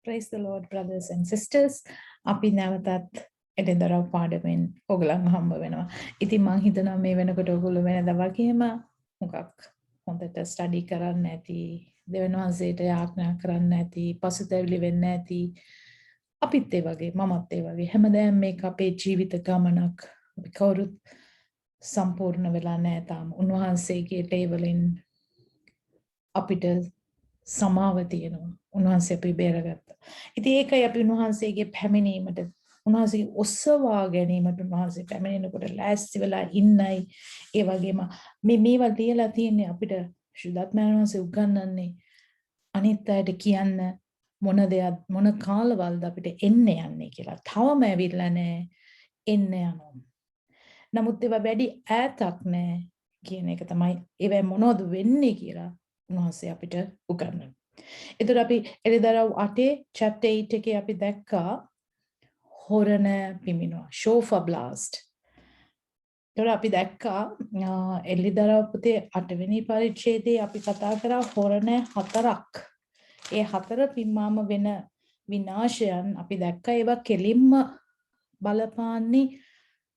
Praise the Lord, brothers and sisters. අපි නැවතත් එදෙදරව් පාඩමෙන් ඔයගලන් හම්බ වෙනවා. ඉතින් මං හිතනවා මේ වෙනකොට ඔයගොල්ලෝ වෙනදා වගේම මොකක් හොඳට ස්ටඩි කරන්න ඇති, දෙවියන් වහන්සේට යාඥා කරන්න ඇති, පසුතැවිලි වෙන්න ඇති. අපිත් ඒ වගේ, මමත් ඒ වගේ. හැමදාම මේක අපේ ජීවිත ගමනක්. අපි කවුරුත් සම්පූර්ණ වෙලා නැහැ තාම. උන්වහන්සේගේ තේවලින් අපිට සමාව තියෙනවා. උන්වහන්සේ අපි බේරගත්තා. ඉතින් ඒකයි අපි උන්වහන්සේගේ පැමිණීමට උන්වහන්සේ ඔසවා ගැනීමට උන්වහන්සේ පැමිණෙනකොට ලෑස්ති වෙලා ඉන්නයි. ඒ වගේම මේවා ලියලා තියෙන්නේ අපිට ශුද්ධාත්මයන් වහන්සේ උගන්වන්නේ අනිත් අයට කියන්න මොන කාලවලද අපිට එන්න යන්නේ කියලා. තවම ඇවිල්ලා නැහැ, එන්න යනවා. නමුත් ඒවා වැඩි ඈතක් නැහැ කියන එක තමයි ඒවා මොනවද වෙන්නේ කියලා උන්වහන්සේ අපිට උගන්වනවා. එතකොට අපි එළිදරව් 8 chapter 8 එකේ අපි දැක්කා හොරණ පිමිනුවා, shofar blast. එතකොට අපි දැක්කා එළිදරව් පුතේ 8 වෙනි පරිච්ඡේදයේ අපි කතා කරා හොරණ 4ක්. ඒ 4 පිම්මාම වෙන විනාශයන් අපි දැක්කා. ඒවා කෙලින්ම බලපාන්නේ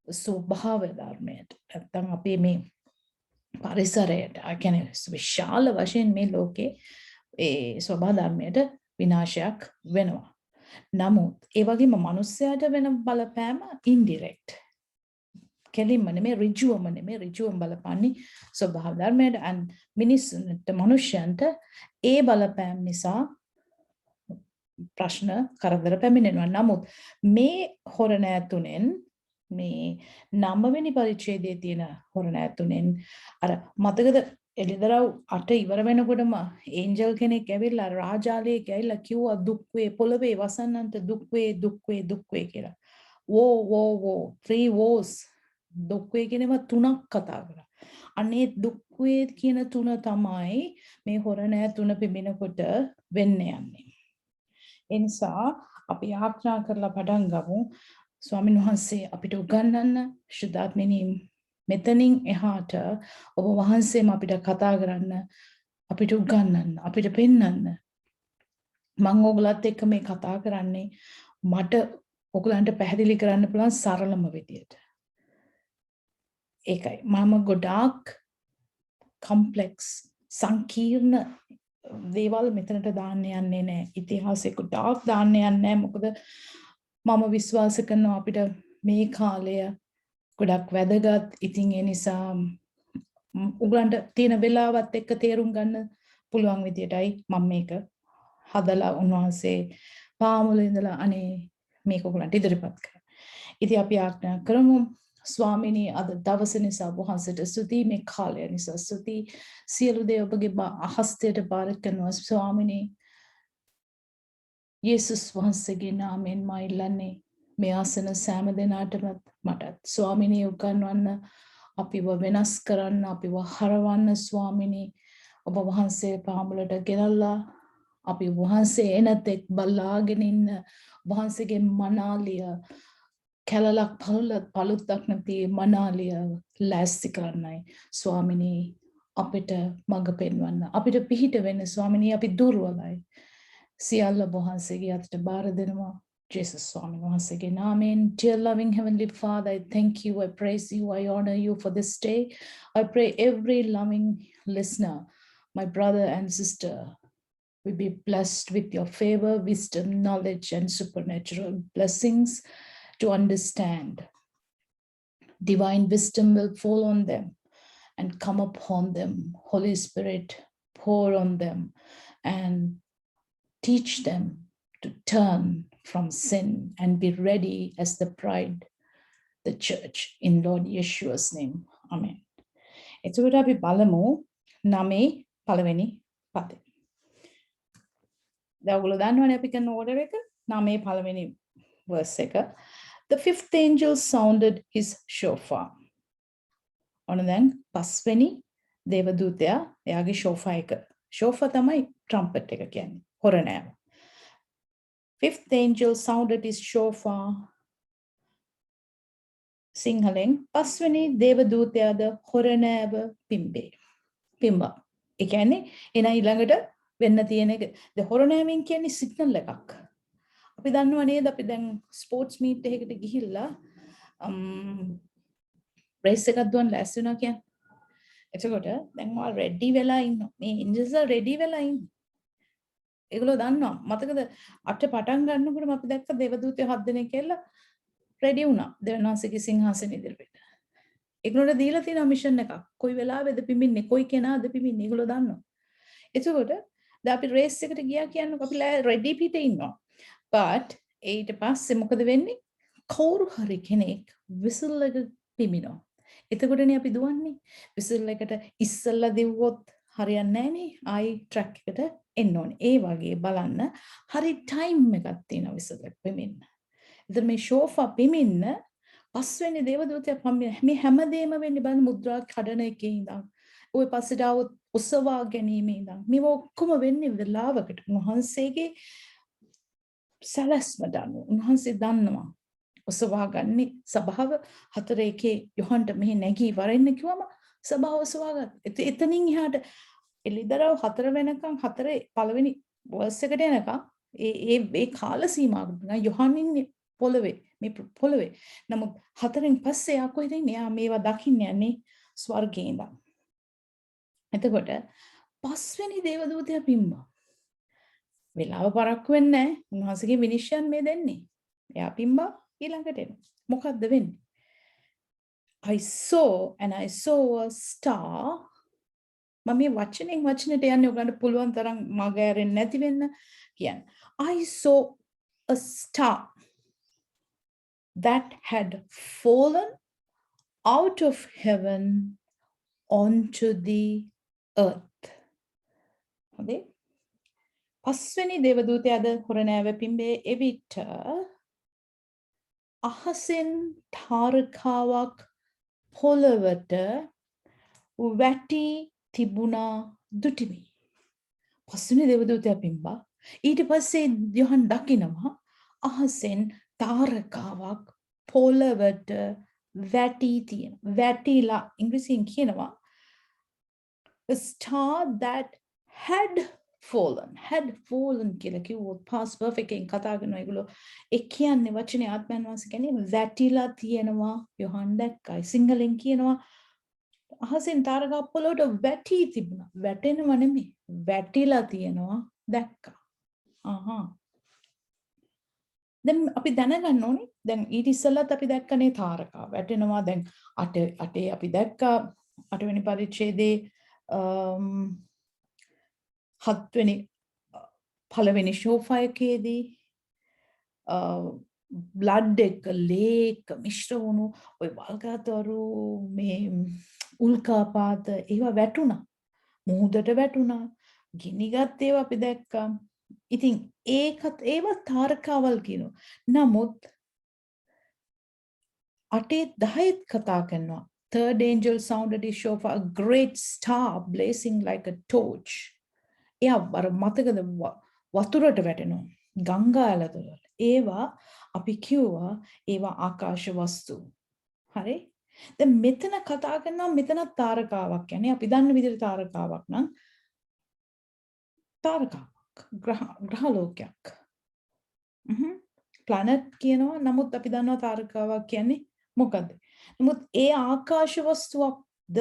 ස්වභාව ධර්මයට. නැත්තම් අපේ මේ පරිසරයට, කියන්නේ විශාල වශයෙන් මේ ලෝකේ ඒ ස්වභාව ධර්මයට විනාශයක් වෙනවා. නමුත් ඒ වගේම මිනිස්යාට වෙන බලපෑම ඉන්ඩිරෙක්ට්. කෙලින්ම නෙමෙයි, ඍජුවම බලපන්නේ ස්වභාව ධර්මයට. and මිනිස්සුන්ට ඒ බලපෑම නිසා ප්‍රශ්න කරදර පැමිණෙනවා. නමුත් මේ හොරණ තුනෙන් මේ 9 වෙනි පරිච්ඡේදයේ තියෙන හොරණ තුනෙන් අර මතකද එළිදරව් 8 ඉවර වෙනකොටම ඒන්ජල් කෙනෙක් ඇවිල්ලා රාජාලයේ ගිහිල්ලා කිව්වා දුක් වේ, පොළවේ වසන්නන්ට දුක් වේ කියලා. වෝ 3 wars දුක් වේ කියනවා 3ක් කතා කරා. අනේ දුක් වේ කියන 3 තමයි මේ හොරණ 3 පිඹිනකොට වෙන්න යන්නේ. ඒ නිසා අපි ආඥා කරලා පටන් ගමු. ස්වාමීන් වහන්සේ අපිට උගන්වන්න, ශුද්ධාත්මනි මෙතනින් එහාට ඔබ වහන්සේම අපිට කතා කරන්න, අපිට උගන්වන්න, අපිට පෙන්වන්න. මම ඔයගලත් එක්ක මේ කතා කරන්නේ මට ඔයගලන්ට පැහැදිලි කරන්න පුළුවන් සරලම විදියට. ඒකයි මම ගොඩාක් කොම්ප්ලෙක්ස් සංකීර්ණ දේවල් මෙතනට දාන්න යන්නේ නැහැ. ඉතිහාසෙ ගොඩාක් දාන්න යන්නේ නැහැ. මොකද මම විශ්වාස කරනවා අපිට මේ කාලය ගොඩක් වැදගත්. ඉතින් ඒ නිසා උගලන්ට තියෙන වෙලාවත් එක්ක තේරුම් ගන්න පුළුවන් විදියටයි මම මේක හදලා උන්වහන්සේ පාමුල ඉඳලා අනේ මේක උගලන්ට ඉදිරිපත් කරා. ඉතින් අපි ආඥා කරමු. ස්වාමිනී අද දවස නිසා වහන්සේට ස්තුති, මේ කාලය නිසා ස්තුති. සියලු දේ ඔබගේ හස්තයට බාර කරනවා ස්වාමිනී. යේසුස් වහන්සේගේ නාමයෙන් මා ඉල්ලන්නේ මේ ආසන සෑම දෙනාටම මටත් ස්වාමිනී උගන්වන්න, අපිව වෙනස් කරන්න, අපිව හරවන්න ස්වාමිනී. ඔබ වහන්සේ පාමුලට ගෙනල්ලා අපි වහන්සේ එනතෙක් බලාගෙන ඉන්න වහන්සේගේ මනාලිය කැලලක් පළුත්තක් නැති මනාලිය ලෑස්ති කරන්නයි ස්වාමිනී අපිට මඟ පෙන්වන්න. අපිට පිහිට වෙන්න ස්වාමිනී, අපි දුර්වලයි. සියල්ල වහන්සේගේ අතට බාර දෙනවා. Jesus ස්වාමීන් වහන්සේගේ නාමයෙන්. Dear loving Heavenly Father, I thank you, I praise you, I honor you for this day. I pray every loving listener, my brother and sister, will be blessed with your favor, wisdom, knowledge, and supernatural blessings to understand. Divine wisdom will fall on them and come upon them. Holy Spirit, pour on them and teach them to turn from sin and be ready as the bride, the church, in Lord Yeshua's name. Amen. එතකොට අපි බලමු 9 පළවෙනි පදේ. දැන් ඔයගොල්ලෝ දන්නවනේ අපි කරන ඕඩර් එක. 9 පළවෙනි verse එක. The fifth angel sounded his shofar. ඔන්න දැන් 5 වෙනි දේවදූතයා එයාගේ shofar එක. shofar තමයි trumpet එක කියන්නේ. හොරණෑව. Fifth angel sounded his shofar. සිංහලෙන් 5 වෙනි දේවදූතයාද හොරණෑව පිම්බා. ඒ කියන්නේ එන ඊළඟට වෙන්න තියෙන එක. හොරණෑවෙන් කියන්නේ සිග්නල් එකක්. අපි දන්නව නේද අපි දැන් ස්පෝර්ට්ස් මීට් එකකට ගිහිල්ලා රේස් එකක් දුවන්න ලෑස්ති වෙනවා කියන්නේ. එතකොට දැන් ඔයා රෙඩි වෙලා ඉන්නවා. මේ ඉන්ජින්ස්ලා රෙඩි වෙලා ඉන්නේ. ඒගොල්ලෝ දන්නවා. මතකද අට පටන් ගන්නකොටම අපි දැක්ක දේවදූතයෝ 7 දෙනෙක් කියලා රෙඩි වුණා. දෙවනාසිකේ සිංහාසනෙ ඉදිරියට. ඒගොල්ලන්ට දීලා තියෙන මිෂන් එකක්. කොයි වෙලාවෙද පිඹින්නේ, කොයි කෙනාද පිඹින්නේ ඒගොල්ලෝ දන්නවා. එතකොට දැන් අපි රේස් එකට ගියා කියන්නේ අපි රෙඩි පිටේ ඉන්නවා. but ඊට පස්සේ මොකද වෙන්නේ? කවුරු හරි කෙනෙක් විසල් එක පිඹිනවා. එතකොටනේ අපි දුවන්නේ. විසල් එකට ඉස්සල්ලා දිව්වොත් හරියන්නේ නැහනේ. ආයි ට්‍රැක් එකට එන්න ඕනේ. ඒ වගේ බලන්න හරි ටයිම් එකක් තියෙනවා විසල් එක පිඹින්න. ඉතින් මේ ෂෝෆා පිඹින්න පස්වෙනි දේවදූතයා මේ හැමදේම වෙන්නේ බලන්න මුද්‍රා කඩන එකේ ඉඳන් ওই පස්සට આવොත් ඔසවා ගැනීම ඉඳන් මේව ඔක්කොම වෙන්නේ වෙලාවකට උන්වහන්සේගේ සැලැස්ම දන්නවා උන්වහන්සේ දන්නවා ඔසවා ගන්නේ සභාව 4:1 යොහන්ට මෙහි නැගී වරෙන්න කිව්වම සභාව ඔසවාගත්තා එතනින් එහාට එළිදරව් 4 වෙනකන් 4 පළවෙනි වර්ස් එකට එනකන් ඒ කාල සීමාවකට යොහන් ඉන්නේ පොළවේ මේ පොළවේ නමුත් 4න් පස්සේ ආ කොහෙද ඉන්නේ යා මේවා දකින්න යන්නේ ස්වර්ගයේ ඉඳන් එතකොට පස්වෙනි දේවදූතයා පිම්මා වෙලාව පරක්කු වෙන්නේ නැහැ උන්වහන්සේගේ විනිශ්චයන් මේ දෙන්නේ එයා පිම්මා ඊළඟට එනවා මොකද්ද වෙන්නේ I saw a star මම මේ වචනට යන්නේ ඔයගලන්ට පුළුවන් තරම් මග ඇරෙන්නේ නැති වෙන්න කියන්නේ I saw a star that had fallen out of heaven onto the earth. හොඳේ. පස්වෙනි දේවදූතයාද හොරණෑව පිම්බේ එවිට අහසෙන් තාරකාවක් පොළවට වැටි තිබුණා දුටිමි. පස්වෙනි දේවදූතයා පිම්බා ඊට පස්සේ යොහන් දකිනවා අහසෙන් තාරකාවක් පොළවට වැටි තියෙන වැටිලා ඉංග්‍රීසියෙන් කියනවා a star that had fallen කියලා කිව්වොත් past perfect එකෙන් කතා කරනවා ඒගොල්ලෝ ඒ කියන්නේ වචනේ ආත්මයන් වහන්සේ කියන්නේ වැටිලා තියෙනවා යොහන් දැක්කයි සිංහලෙන් කියනවා අහසෙන් තාරකා පොළොවට වැටි තිබුණා වැටෙනව නෙමෙයි වැටිලා තියෙනවා දැක්කා දැන් අපි දැනගන්න ඕනේ දැන් ඊට ඉස්සෙල්ලත් අපි දැක්කනේ තාරකා වැටෙනවා දැන් අටේ අපි දැක්කා 8 වෙනි පරිච්ඡේදයේ 7 වෙනි පළවෙනි ෂෝෆා එකේදී බ්ලඩ් එක ලේක් මිශ්‍ර වුණු ওই වල්ගතරු මේ උල්කාපාත ඒවා වැටුණා මුහුදට වැටුණා ගිනිගත් ඒවා අපි දැක්කා ඉතින් ඒවත් තාරකාවල් කියනවා නමුත් 8:10 කතා කරනවා third angel sounded his shofar a great star blazing like a torch එයා අර මතකද වතුරට වැටෙනවා ගංගාල තුල ඒවා අපි කිව්වා ඒවා ආකාශ වස්තු හරි දැන් මෙතන කතා කරනවා මෙතන තාරකාවක් කියන්නේ අපි දන්න විදිහට තාරකාවක් නම් තාරකාවක් ග්‍රහලෝකයක් ප්ලැනට් කියනවා නමුත් අපි දන්නවා තාරකාවක් කියන්නේ මොකද්ද නමුත් ඒ ආකාශ වස්තුවක්ද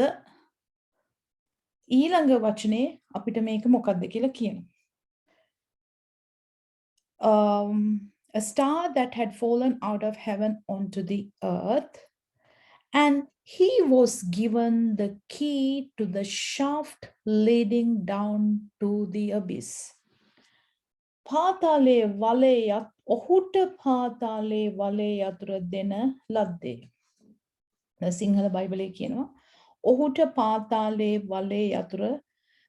ඊළඟ වචනේ අපිට මේක මොකද්ද කියලා කියනවා a star that had fallen out of heaven onto the earth and he was given the key to the shaft leading down to the abyss පාතාලේ වලේ ඔහුට පාතාලේ වලේ යතුරු දෙන ලද්දේ සිංහල බයිබලයේ කියනවා ඔහුට පාතාලේ වලේ යතුරු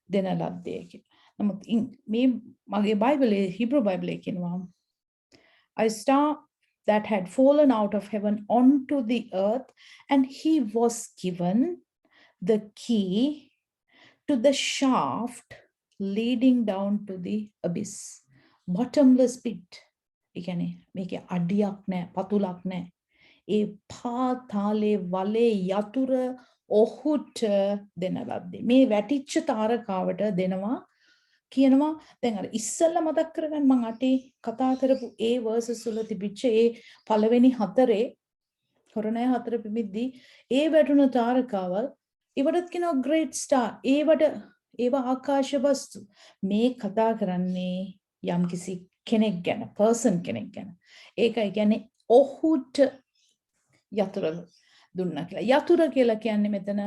දෙන ලද්දේ කියලා. නමුත් මේ මගේ බයිබලයේ හිබ්‍රු බයිබලයේ කියනවා a star that had fallen out of heaven onto the earth and he was given the key to the shaft leading down to the abyss. Bottomless pit. ඒ කියන්නේ මේකේ අඩියක් නැහැ, පතුලක් නැහැ. ඒ පාතාලේ වලේ යතුරු ඔහුට දෙන ලද්දේ. මේ වැටිච්ච තාරකාවට දෙනවා කියනවා දැන් අර ඉස්සල්ලා මතක් කරගන්න මම අටේ කතා කරපු ඒ verses වල තිබිච්ච ඒ පළවෙනි හතරේ හොරණෑ හතර පිමිද්දී ඒ වැටුණ තාරකාවල් ඒවටත් කියනවා great star ඒවා ආකාශ වස්තු මේ කතා කරන්නේ යම්කිසි කෙනෙක් ගැන person කෙනෙක් ගැන ඒකයි කියන්නේ ඔහුට යතුරු දුන්නා කියලා යතුරු කියලා කියන්නේ මෙතන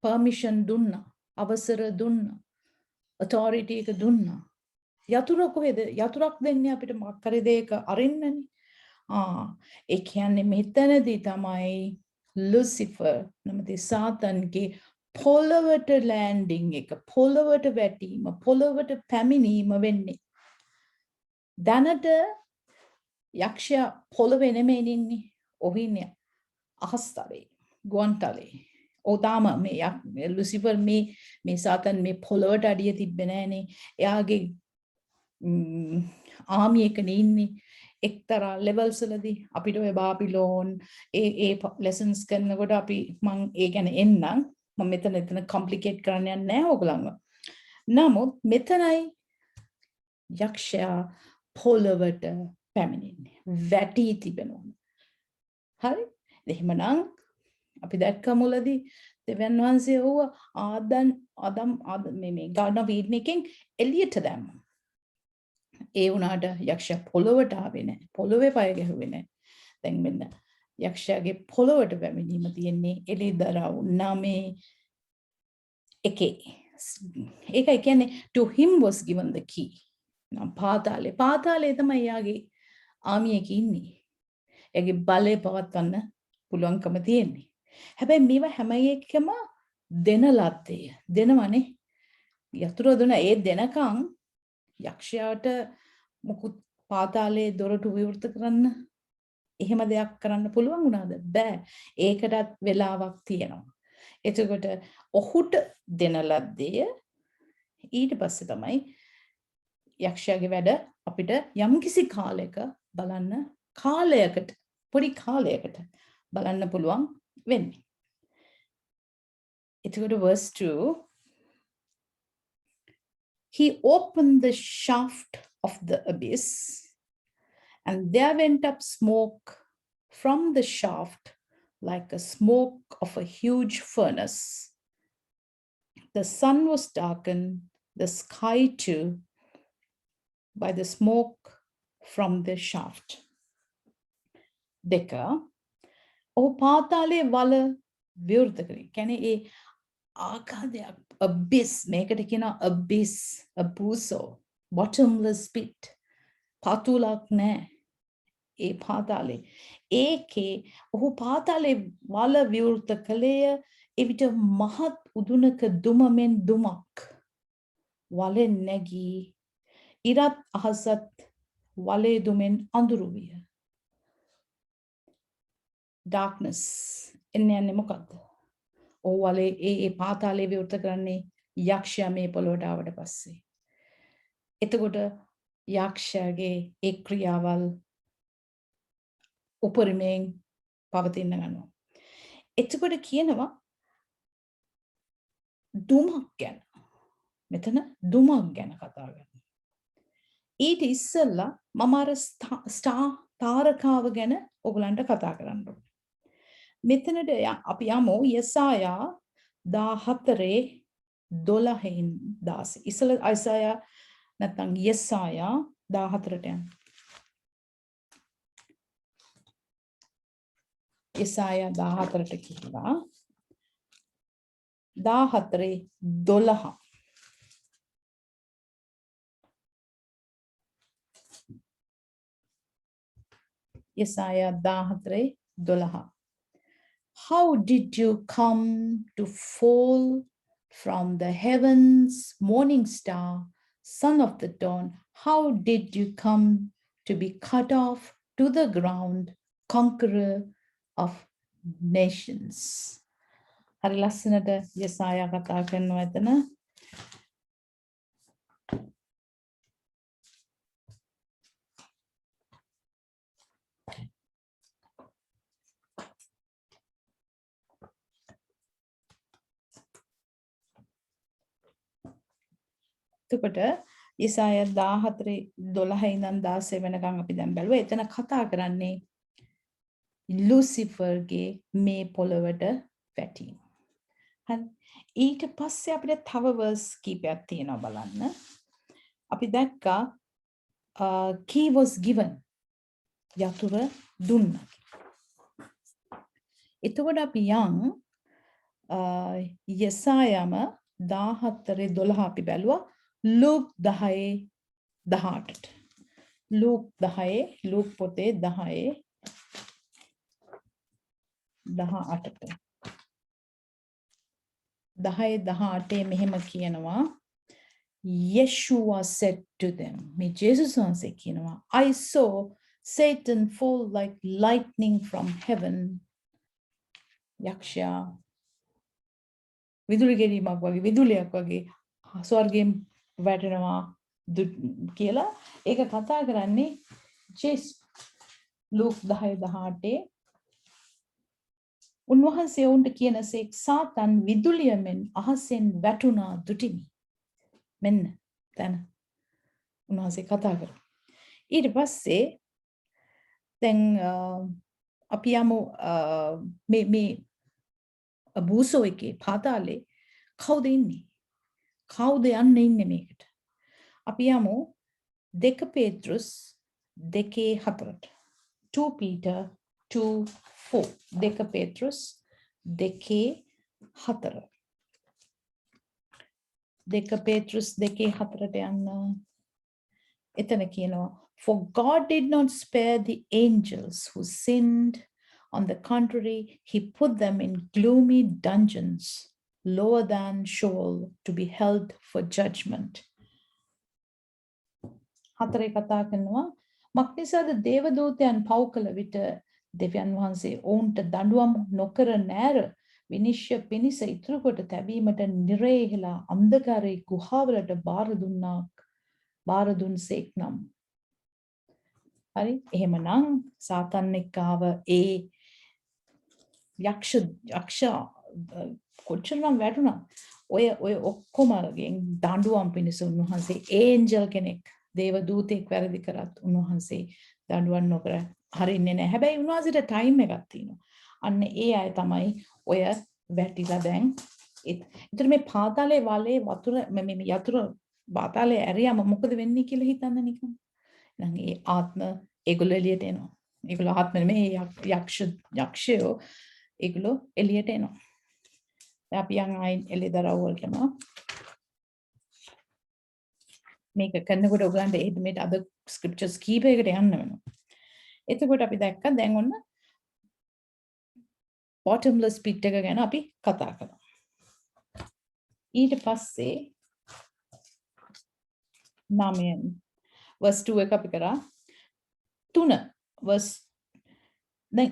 permission දුන්නා අවසර දුන්නා authority එක දුන්නා යතුරු කොහෙද යතුරක් දෙන්නේ අපිට මොකක් හරි දෙයක අරින්නනේ ඒ කියන්නේ මෙතනදී තමයි ලුසිෆර් නමති සාතන්ගේ පොළවට ලෑන්ඩින් එක පොළවට වැටීම පොළවට පැමිණීම වෙන්නේ දැනට යක්ෂයා පොළවේ නෙමෙයි ඉන්නේ ඔහු ඉන්නේ අහස්තරේ ගුවන්තලේ ඔතාම මේ ලුසිෆර් මේ සාතන් මේ පොළවට අඩිය තිබ්බේ නෑනේ එයාගේ ආමි එකනේ ඉන්නේ එක්තරා ලෙවල්ස් වලදී අපිට ඔය බාබිලෝන් ඒ ලෙසන්ස් කරනකොට අපි මම ඒ ගැන එන්නම් මම මෙතන කොම්ප්ලිකේට් කරන්න යන්නේ නැහැ ඕගොල්ලන්ව. නමුත් මෙතනයි යක්ෂයා පොළවට පැමිණෙන්නේ වැටී තිබෙනවා. හරි? එහෙමනම් අපි දැක්ක මුලදී දෙවියන් වහන්සේ වුව ආදම් මේ ගාඩන් ඔෆ් ඊඩන් එකෙන් එළියට දැම්මා. ඒ වුණාට යක්ෂයා පොළොවට ආවේ නැහැ. පොළොවේ පය ගැහුවේ නැහැ. දැන් මෙන්න යක්ෂයාගේ පොළොවට පැමිණීම තියෙන්නේ එළිදරව් 9:1. ඒකයි කියන්නේ to him was given the key. නම් පාතාලේ තමයි යාගේ ආමිය එකේ ඉන්නේ. එයාගේ බලය පවත්වන්න පුළුවන්කම තියෙන්නේ. හැබැයි මේවා හැම එකම දෙන ලද්දේ. දෙනවනේ. යතුරු දුන ඒ දෙනකන් යක්ෂයාට මුකුත් පාතාලයේ දොරටු විවෘත කරන්න එහෙම දෙයක් කරන්න පුළුවන් වුණාද? බෑ. ඒකටත් වෙලාවක් තියෙනවා. එතකොට ඔහුට දෙන ලද්දේ ඊට පස්සේ තමයි යක්ෂයාගේ වැඩ අපිට යම්කිසි කාලයක බලන්න පොඩි කාලයකට බලන්න පුළුවන් වෙන්නේ. එතකොට verse 2 He opened the shaft of the abyss, and there went up smoke from the shaft like a smoke of a huge furnace. The sun was darkened, the sky too, by the smoke from the shaft. Deka, oh paatale wala viurdakari. Can I ආකාදයක් abyss මේකට කියනවා abyss abuso bottomless pit පාතුලක් නැහැ ඒ පාතාලේ ඒකේ ඔහු පාතාලේ වල විවෘත කළේය එවිට මහත් උදුනක දුමෙන් දුමක් වලෙන් නැගී ඉරත් අහසත් වලේ දුමෙන් අඳුරු විය darkness එන්නේ යන්නේ මොකද්ද ඕවලේ ඒ පාතාලේ විවෘත කරන්නේ යක්ෂයා මේ පොළොවට ආවට පස්සේ. එතකොට යක්ෂයාගේ ඒ ක්‍රියාවල් උපරිමයෙන් පවතින්න ගන්නවා. එතකොට කියනවා දුමක් ගැන. මෙතන දුමක් ගැන කතා කරනවා. ඊට ඉස්සෙල්ලා මම අර තාරකාව ගැන ඔයගලන්ට කතා කරන්න ඕනේ. මෙතනට අපි යමු යසායා 14:12 ඉස්සල අයිසායා නැත්නම් යසායා 14ට යන්න. යසායා 14ට කියලා 14:12 යසායා 14:12 How did you come to fall from the heavens, morning star, son of the dawn? How did you come to be cut off to the ground, conqueror of nations? හරි ලස්සනට යසායා කතා කරනවා එතන. එතකොට යසාය 14:12 ඉඳන් 16 වෙනකන් අපි දැන් බැලුවා. එතන කතා කරන්නේ ලූසිෆර්ගේ මේ පොළවට වැටීම. හරි. ඊට පස්සේ අපිට තව verse කීපයක් තියෙනවා බලන්න. අපි දැක්කා key was given. යතුර දුන්නා. එතකොට අපි යසායම 14:12 අපි බැලුවා. ලූක් 10:18ට. ලූක් පොතේ 10:18ට. 10:18 මෙහෙම කියනවා. Yeshua said to them, මේ ජේසුස් වහන්සේ කියනවා, I saw Satan fall like lightning from heaven. යක්ෂයා විදුලි ගෙඩීමක් වගේ විදුලියක් වගේ ස්වර්ගයෙන් වැටෙනවා කියලා ඒක කතා කරන්නේ ලූක් 10:18 උන්වහන්සේ උන්ට කියනසේක් සාතන් විදුලියමෙන් අහසෙන් වැටුණා දුටිමි. මෙන්න දැන් උන්වහන්සේ කතා කරා. ඊට පස්සේ දැන් අපි යමු මේ බූසෝ එකේ පාතාලේ කවුද ඉන්නේ? කවුද යන්නේ ඉන්නේ මේකට? අපි යමු 2 පේත්‍රුස් 2:4ට. 2 Peter 2:4. 2 පේත්‍රුස් 2:4. 2 පේත්‍රුස් 2:4ට යන්න. එතන කියනවා, for God did not spare the angels who sinned. On the contrary, he put them in gloomy dungeons, lower than Sheol, to be held for judgment. හතරේ කතා කරනවා මක්නිසාද දේවදූතයන් පව් කළ විට දෙවියන් වහන්සේ ඔවුන්ට දඬුවම් නොකර නෑර විනිශ්චය පිණිස ඉතුරු කොට තැබීමට නිරේහලා අන්ධකාරයේ ගුහාවලට බාර දුන්සේක් නම්. හරි, එහෙමනම් සාතන් එක්ක ආව ඒ යක්ෂ කොච්චරනම් වැටුණා. ඔය ඔක්කොමගෙන් දඬුවම් පිණිස උන්වහන්සේ ඒන්ජල් කෙනෙක් දේව දූතෙක් වැරදි කරත් උන්වහන්සේ දඬුවම් නොකර හරින්නේ නැහැ. හැබැයි උන්වහන්සේට ටයිම් එකක් තියෙනවා. අන්න ඒ අය තමයි ඔය වැටිලා දැන්. ඒතර මේ පාතාලේ වලේ වතුර මේ යතුරු පාතාලේ ඇරියාම මොකද වෙන්නේ කියලා හිතන්න නිකන්. නම් ඒ ආත්ම ඒගොල්ලෝ එළියට එනවා. ඒගොල්ලෝ ආත්ම නෙමෙයි යක්ෂයෝ ඒගොල්ලෝ එළියට එනවා. දැන් අපි යන් ආයි එළිදරව් වලට යනවා. මේක කරනකොට ඔයගලන්ට මේ අද ස්ක්‍රිප්චර්ස් කීපයකට යන්න වෙනවා. එතකොට අපි දැක්කා දැන් ඔන්න bottomless pit එක ගැන අපි කතා කරා. ඊට පස්සේ 9 verse 2 එක අපි කරා. 3 verse දැන්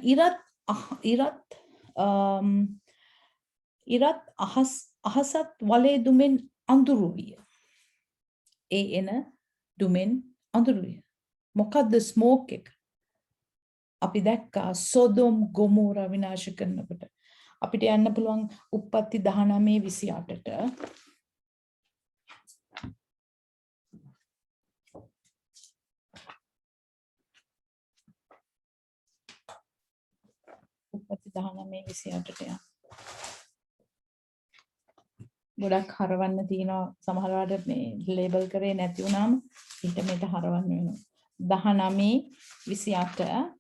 ඉරත් අහසත් වලේ දුමෙන් අඳුරු විය. ඒ එන දුමෙන් අඳුරු විය. මොකද්ද ස්මෝක් එක? අපි දැක්කා සොදොම් ගොමෝරා විනාශ කරනකොට අපිට යන්න පුළුවන් උප්පත්ති 19:28ට. උප්පත්ති 19:28ට යන්න. ගොඩක් හරවන්න තියෙනවා සමහරවිට මේ ලේබල් කරේ නැති වුණාම ඊට මේක හරවන්න වෙනවා. 19:28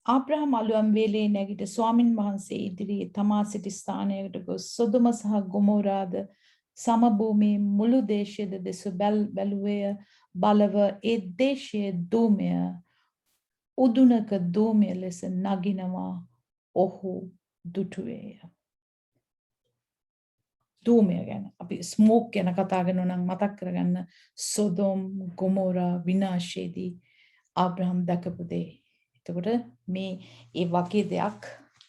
ආබ්‍රහම් අලුයම් වේලේ නැගිට ස්වාමින් වහන්සේ ඉදිරියේ තමා සිටි ස්ථානයකට ගොස් සොදොම සහ ගොමෝරාද සමභූමියේ මුළු දේශයේද දෙස බැලුවේ බලව ඒ දේශයේ දූමය උදුනක දූමය ලෙස නගිනවා ඔහු දුටුවේය. දූමය ගැන අපි ස්මෝක් ගැන කතා කරනවා නම් මතක් කරගන්න සොදොම් ගොමෝරා විනාශයේදී ආබ්‍රහම් දැකපු දේ. එතකොට මේ ඒ වගේ දෙයක්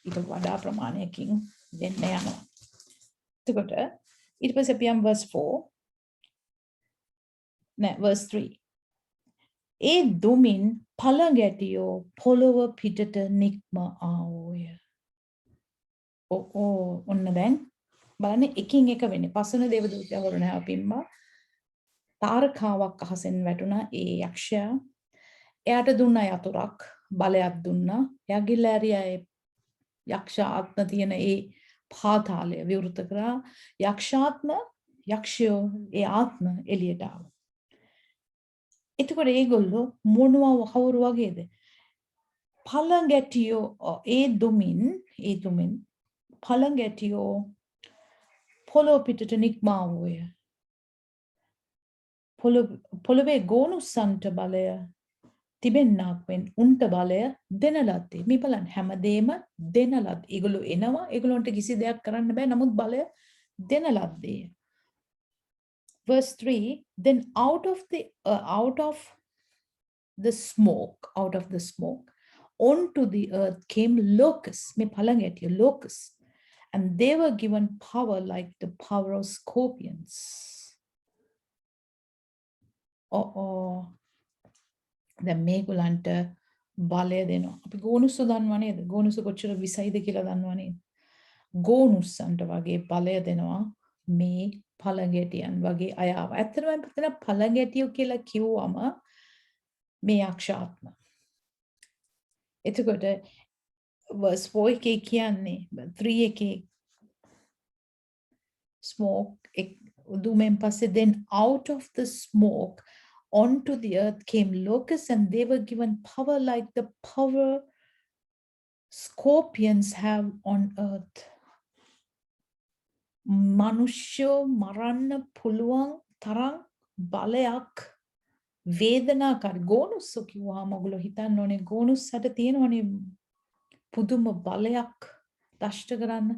ඊට වඩා ප්‍රමාණයකින් වෙන්න යනවා. එතකොට ඊට පස්සේ අපි යම් verse 4 නෑ verse 3 ඒ දුමින් පළඟැටියෝ පොළොව පිටට නික්ම ආවෝය. ඔන්න දැන් බලන්න එකින් එක වෙන්නේ. පස්වන දේවදූතයා හොරණාව පිම්මා තාරකාවක් අහසෙන් වැටුණා ඒ යක්ෂයා. එයාට දුන්නා යතුරක් බලයක් දුන්නා. එයා ගිහලා ඇරියා ඒ යක්ෂ ආත්ම තියෙන ඒ පාතාලය විවෘත කරා. යක්ෂයෝ ඒ ආත්ම එළියට ආවා. එතකොට ඒගොල්ලෝ මොනවා කවුරු වගේද? පළඟැටියෝ ඒ දුමින් පළඟැටියෝ පොළොව පිටට නික්මා වූය. පොළොවේ ගෝනුස්සන්ට බලය තිබෙන්නාක් මෙන් උන්ට බලය දෙන ලද්දේ. මේ බලන්න හැමදේම දෙන ලද්දේ. ඒගොල්ලෝ එනවා, ඒගොල්ලන්ට කිසි දෙයක් කරන්න බෑ. නමුත් බලය දෙන ලද්දේ. Verse 3, then out of the smoke, onto the earth came locusts, me palangetiya locusts, and they were given power like the power of scorpions. දැන් මේගොල්ලන්ට බලය දෙනවා. අපි ගෝනුස්ස දන්නවා නේද? ගෝනුස්ස කොච්චර විසයිද කියලා දන්නවා නේද? ගෝනුස්සන්ට වගේ බලය දෙනවා මේ පළඟැටියන් වගේ අයව. ඇත්තටම මෙතන පළඟැටියෝ කියලා කිව්වම මේ යක්ෂාත්ම. එතකොට verse 4 එකේ කියන්නේ 3 එකේ smoke දුමෙන් පස්සේ then out of the smoke onto the earth came locusts and they were given power like the power scorpions have on earth. මනුෂ්‍යෝ මරන්න පුළුවන් තරම් බලයක් වේදනාකාරී ගෝනුස්සෝ කිව්වහම ඔයගොල්ලෝ හිතන්න ඕනේ ගෝනුස්සට තියෙනවනේ පුදුම බලයක් දෂ්ට කරන්න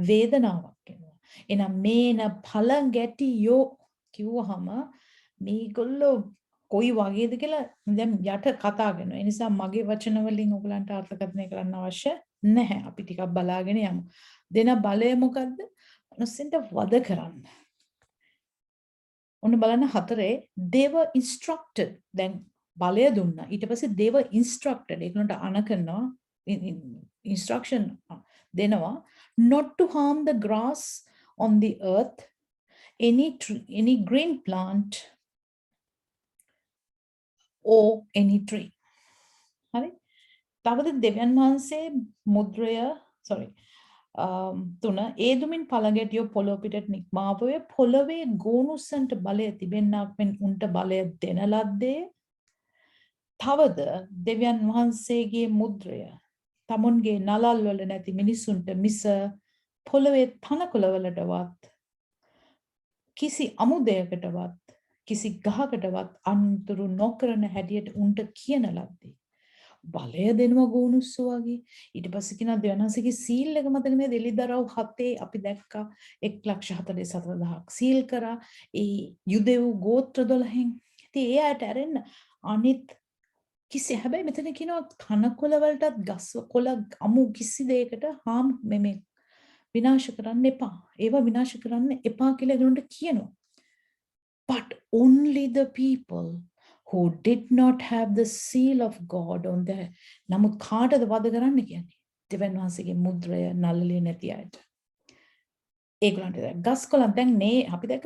වේදනාවක් එනවා. එහෙනම් මේන පළඟැටියෝ කිව්වහම මේගොල්ලෝ කොයි වගේද කියලා දැන් යට කතා කරනවා. ඒ නිසා මගේ වචන වලින් ඔයගලන්ට අර්ථකථනය කරන්න අවශ්‍ය නැහැ. අපි ටිකක් බලාගෙන යමු. දෙන බලය මොකද්ද? මනුස්සෙන්ට වද කරන්න. ඔන්න බලන්න 4 they were instructed. දැන් බලය දුන්නා. ඊට පස්සේ they were instructed. ඒකට අන කරනවා instruction දෙනවා not to harm the grass on the earth, any green plant or any tree. හරි. තවද දෙවියන් වහන්සේ මුද්‍රය තුන ඒ දුමින් පළඟැටියෝ පොළොව පිටට නික්මාවය පොළොවේ ගෝනුස්සන්ට බලය තිබෙන්නාක් මෙන් උන්ට බලය දෙන ලද්දේ. තවද දෙවියන් වහන්සේගේ මුද්‍රය තමුන්ගේ නලල් වල නැති මිනිසුන්ට මිස පොළොවේ තනකොළවලටවත් කිසි අමුදයකටවත් කිසි ගහකටවත් අන්තුරු නොකරන හැටියට උන්ට කියන ලද්දේ. බලය දෙනවා ගෝනුස්සෝ වගේ. ඊට පස්සේ කියනවා දෙවියන් වහන්සේගේ සීල් එක මතක නේද? එලිදරව් 7 අපි දැක්කා 1,47,000ක් සීල් කරා ඒ යුදෙව් ගෝත්‍ර 12න්. ඉතින් ඒ අයට ඇරෙන්න අනිත් කිසි හැබැයි මෙතන කියනවා තනකොළ වලටත් ගස් කොළ අමු කිසි දෙයකට හාම් මේ විනාශ කරන්න එපා. ඒවා විනාශ කරන්න එපා කියලා ඒගොල්ලන්ට කියනවා. But only the people who did not have the seal of God on their නමුත් කාටද වද කරන්න කියන්නේ? දෙවියන් වහන්සේගේ මුද්‍රය නළලේ නැති අයට. ඒගොල්ලන්ට ගස් කොළ දැන් නේ අපි දැක්ක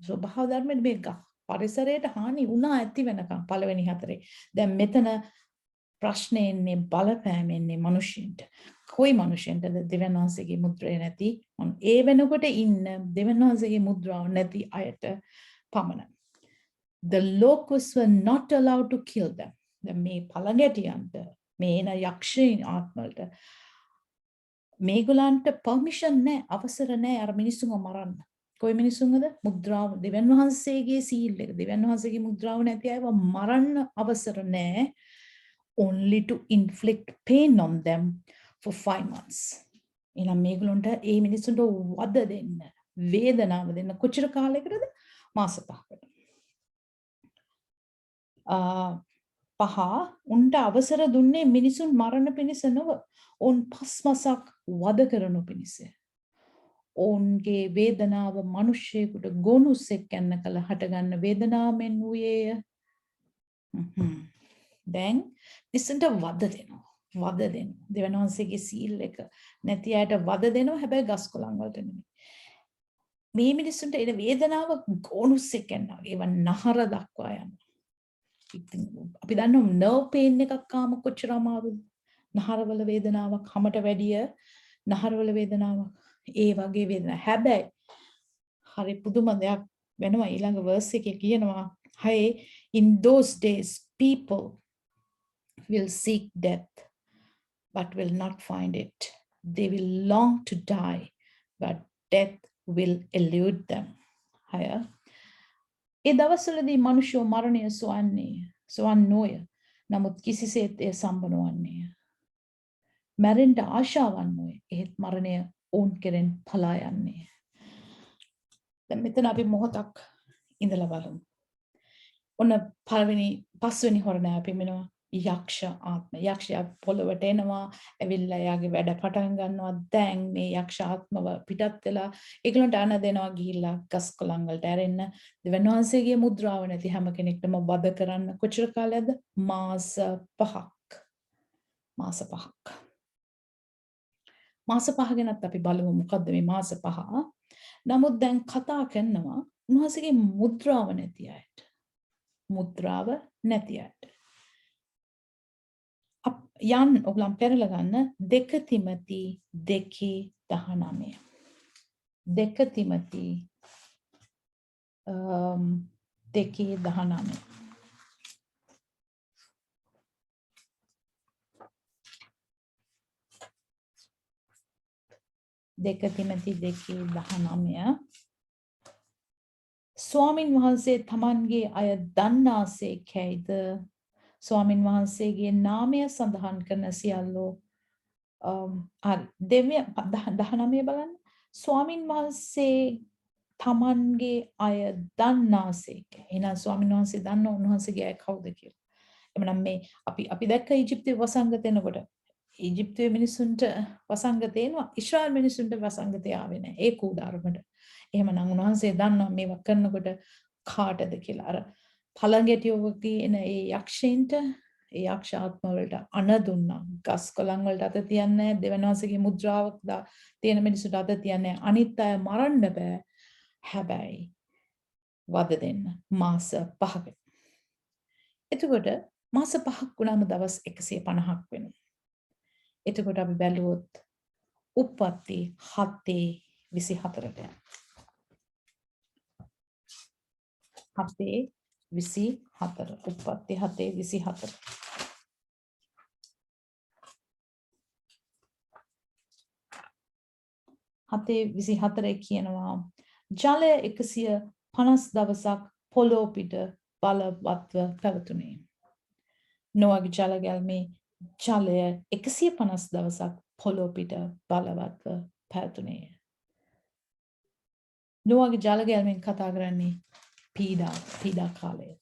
ස්වභාව ධර්මයේ මේ පරිසරයට හානි වුණා ඇති වෙනකම් පළවෙනි 4. දැන් මෙතන ප්‍රශ්නේ එන්නේ බලපෑම එන්නේ මිනිස්සුන්ට. කොයි මිනිස්සුන්ටද දෙවියන් වහන්සේගේ මුද්‍රය නැති? ඒ වෙනකොට ඉන්න දෙවියන් වහන්සේගේ මුද්‍රාව නැති අයට පමණයි. The locusts were not allowed to kill them. දැන් මේ පළඟැටියන්ට මේ එන යක්ෂයන් ආත්මවලට මේගොල්ලන්ට permission නැහැ, අවසර නැහැ අර මිනිස්සුන්ව මරන්න. කොයි මිනිසුන්ගද? මුද්‍රාව දෙවියන් වහන්සේගේ සීල් එක දෙවියන් වහන්සේගේ මුද්‍රාව නැති අයව මරන්න අවසර නැහැ. Only to inflict pain on them for 5 months. එහෙනම් මේගොල්ලන්ට ඒ මිනිසුන්ට වද දෙන්න, වේදනාව දෙන්න කොච්චර කාලයකටද? මාස 5කට. උන්ට අවසර දුන්නේ මිනිසුන් මරණ පිණිස නොව, උන් 5 මාසක් වද කරනු පිණිස. ඔවුන්ගේ වේදනාව මිනිස්සෙකුට ගොනුස්සෙක් යන්න කල හටගන්න වේදනාවෙන් වූයේය. දැන් මිනිසුන්ට වද දෙනවා. වද දෙනවා. දෙවියන් වහන්සේගේ සීල් එක නැති අයට වද දෙනවා. හැබැයි ගස් කොළන් වලට නෙමෙයි. මේ මිනිස්සුන්ට එන වේදනාව ගෝනුස්සෙක් යනවා. ඒව නහර දක්වා යනවා. ඉතින් අපි දන්නවා නර්ව් පේන් එකක් ආම කොච්චර අමාරුද? නහරවල වේදනාවක් හැමට වැඩිය නහරවල වේදනාවක්. ඒ වගේ වේදනාවක්. හැබැයි හරි පුදුම දෙයක් වෙනවා ඊළඟ verse එකේ කියනවා hey in those days people will seek death but will not find it. They will long to die but death will elude them. Haya ඒ දවස්වලදී මිනිස්සු මරණය සොයන්නෝය. නමුත් කිසිසේත් ඒ සම්බනවන්නේ. මැරෙන්න ආශාවන්නෝය. එහෙත් මරණය ඔවුන් කෙරෙන් පලා යන්නේ. දැන් මෙතන අපි මොහොතක් ඉඳලා බලමු. ඔන්න පස්වෙනි හොරණය අපි මෙනවා යක්ෂ ආත්ම. යක්ෂයා පොළවට එනවා, ඇවිල්ලා යාගේ වැඩ පටන් ගන්නවා. දැන් මේ යක්ෂ ආත්මව පිටත් වෙලා ඒගොල්ලන්ට අන දෙනවා ගිහිල්ලා ගස් කොළන් වලට ඇරෙන්න. දෙවියන් වහන්සේගේ මුද්‍රාව නැති හැම කෙනෙක්ටම වද කරන්න කොච්චර කාලයක්ද? මාස 5ක්. මාස 5ක්. මාස 5 ගැනත් අපි බලමු මොකද්ද මේ මාස 5. නමුත් දැන් කතා කරනවා උන්වහන්සේගේ මුද්‍රාව නැති අයට. මුද්‍රාව නැති අයට. යන් ඔගලම් පෙරලා ගන්න 2 තිමති 2:19. 2 තිමති 2:19. දෙක තිමති 2:19. ස්වාමින් වහන්සේ තමන්ගේ අය දන්නාසේකයිද ස්වාමින් වහන්සේගේ නාමය සඳහන් කරන සියල්ලෝ 19 බලන්න. ස්වාමින් වහන්සේ තමන්ගේ අය දන්නාසේක. එහෙනම් ස්වාමින් වහන්සේ දන්න උන්වහන්සේගේ අය කවුද කියලා. එමනම් මේ අපි දැක්ක ඊජිප්තුවේ වසංගත එනකොට ඊජිප්තුවේ මිනිසුන්ට වසංගත එනවා. ඊශ්‍රායල් මිනිසුන්ට වසංගතය ආවේ නැහැ. ඒ කූඩාරමට. එහෙමනම් උන්වහන්සේ දන්නවා මේවා කරනකොට කාටද කියලා. අර පළඟැටියෝ තියෙන ඒ යක්ෂයින්ට ඒ යක්ෂ ආත්ම වලට අණ දුන්නා. ගස් කොළන් වලට අත තියන්නේ දෙවියන් වහන්සේගේ මුද්‍රාවක් තියෙන මිනිසුන්ට අත තියන්නේ. අනිත් අය මරන්න බෑ. හැබැයි වද දෙන්න මාස 5ක. එතකොට මාස 5ක් වුණාම දවස් 150ක් වෙනවා. එතකොට අපි බැලුවොත් උප්පත්ති 7:24ට යනවා. 7:24 උප්පත්ති 7:24. 7:24 කියනවා ජලය 150 දවසක් පොළොව පිට බලවත්ව පැවතුනේ. නොවගේ ජල ගැල්මේ ජලය 150 දවසක් පොළොව පිට බලවත්ව පැවතුනේ. නොවගේ ජල ගැල්මෙන් කතා කරන්නේ පීඩා කාලය.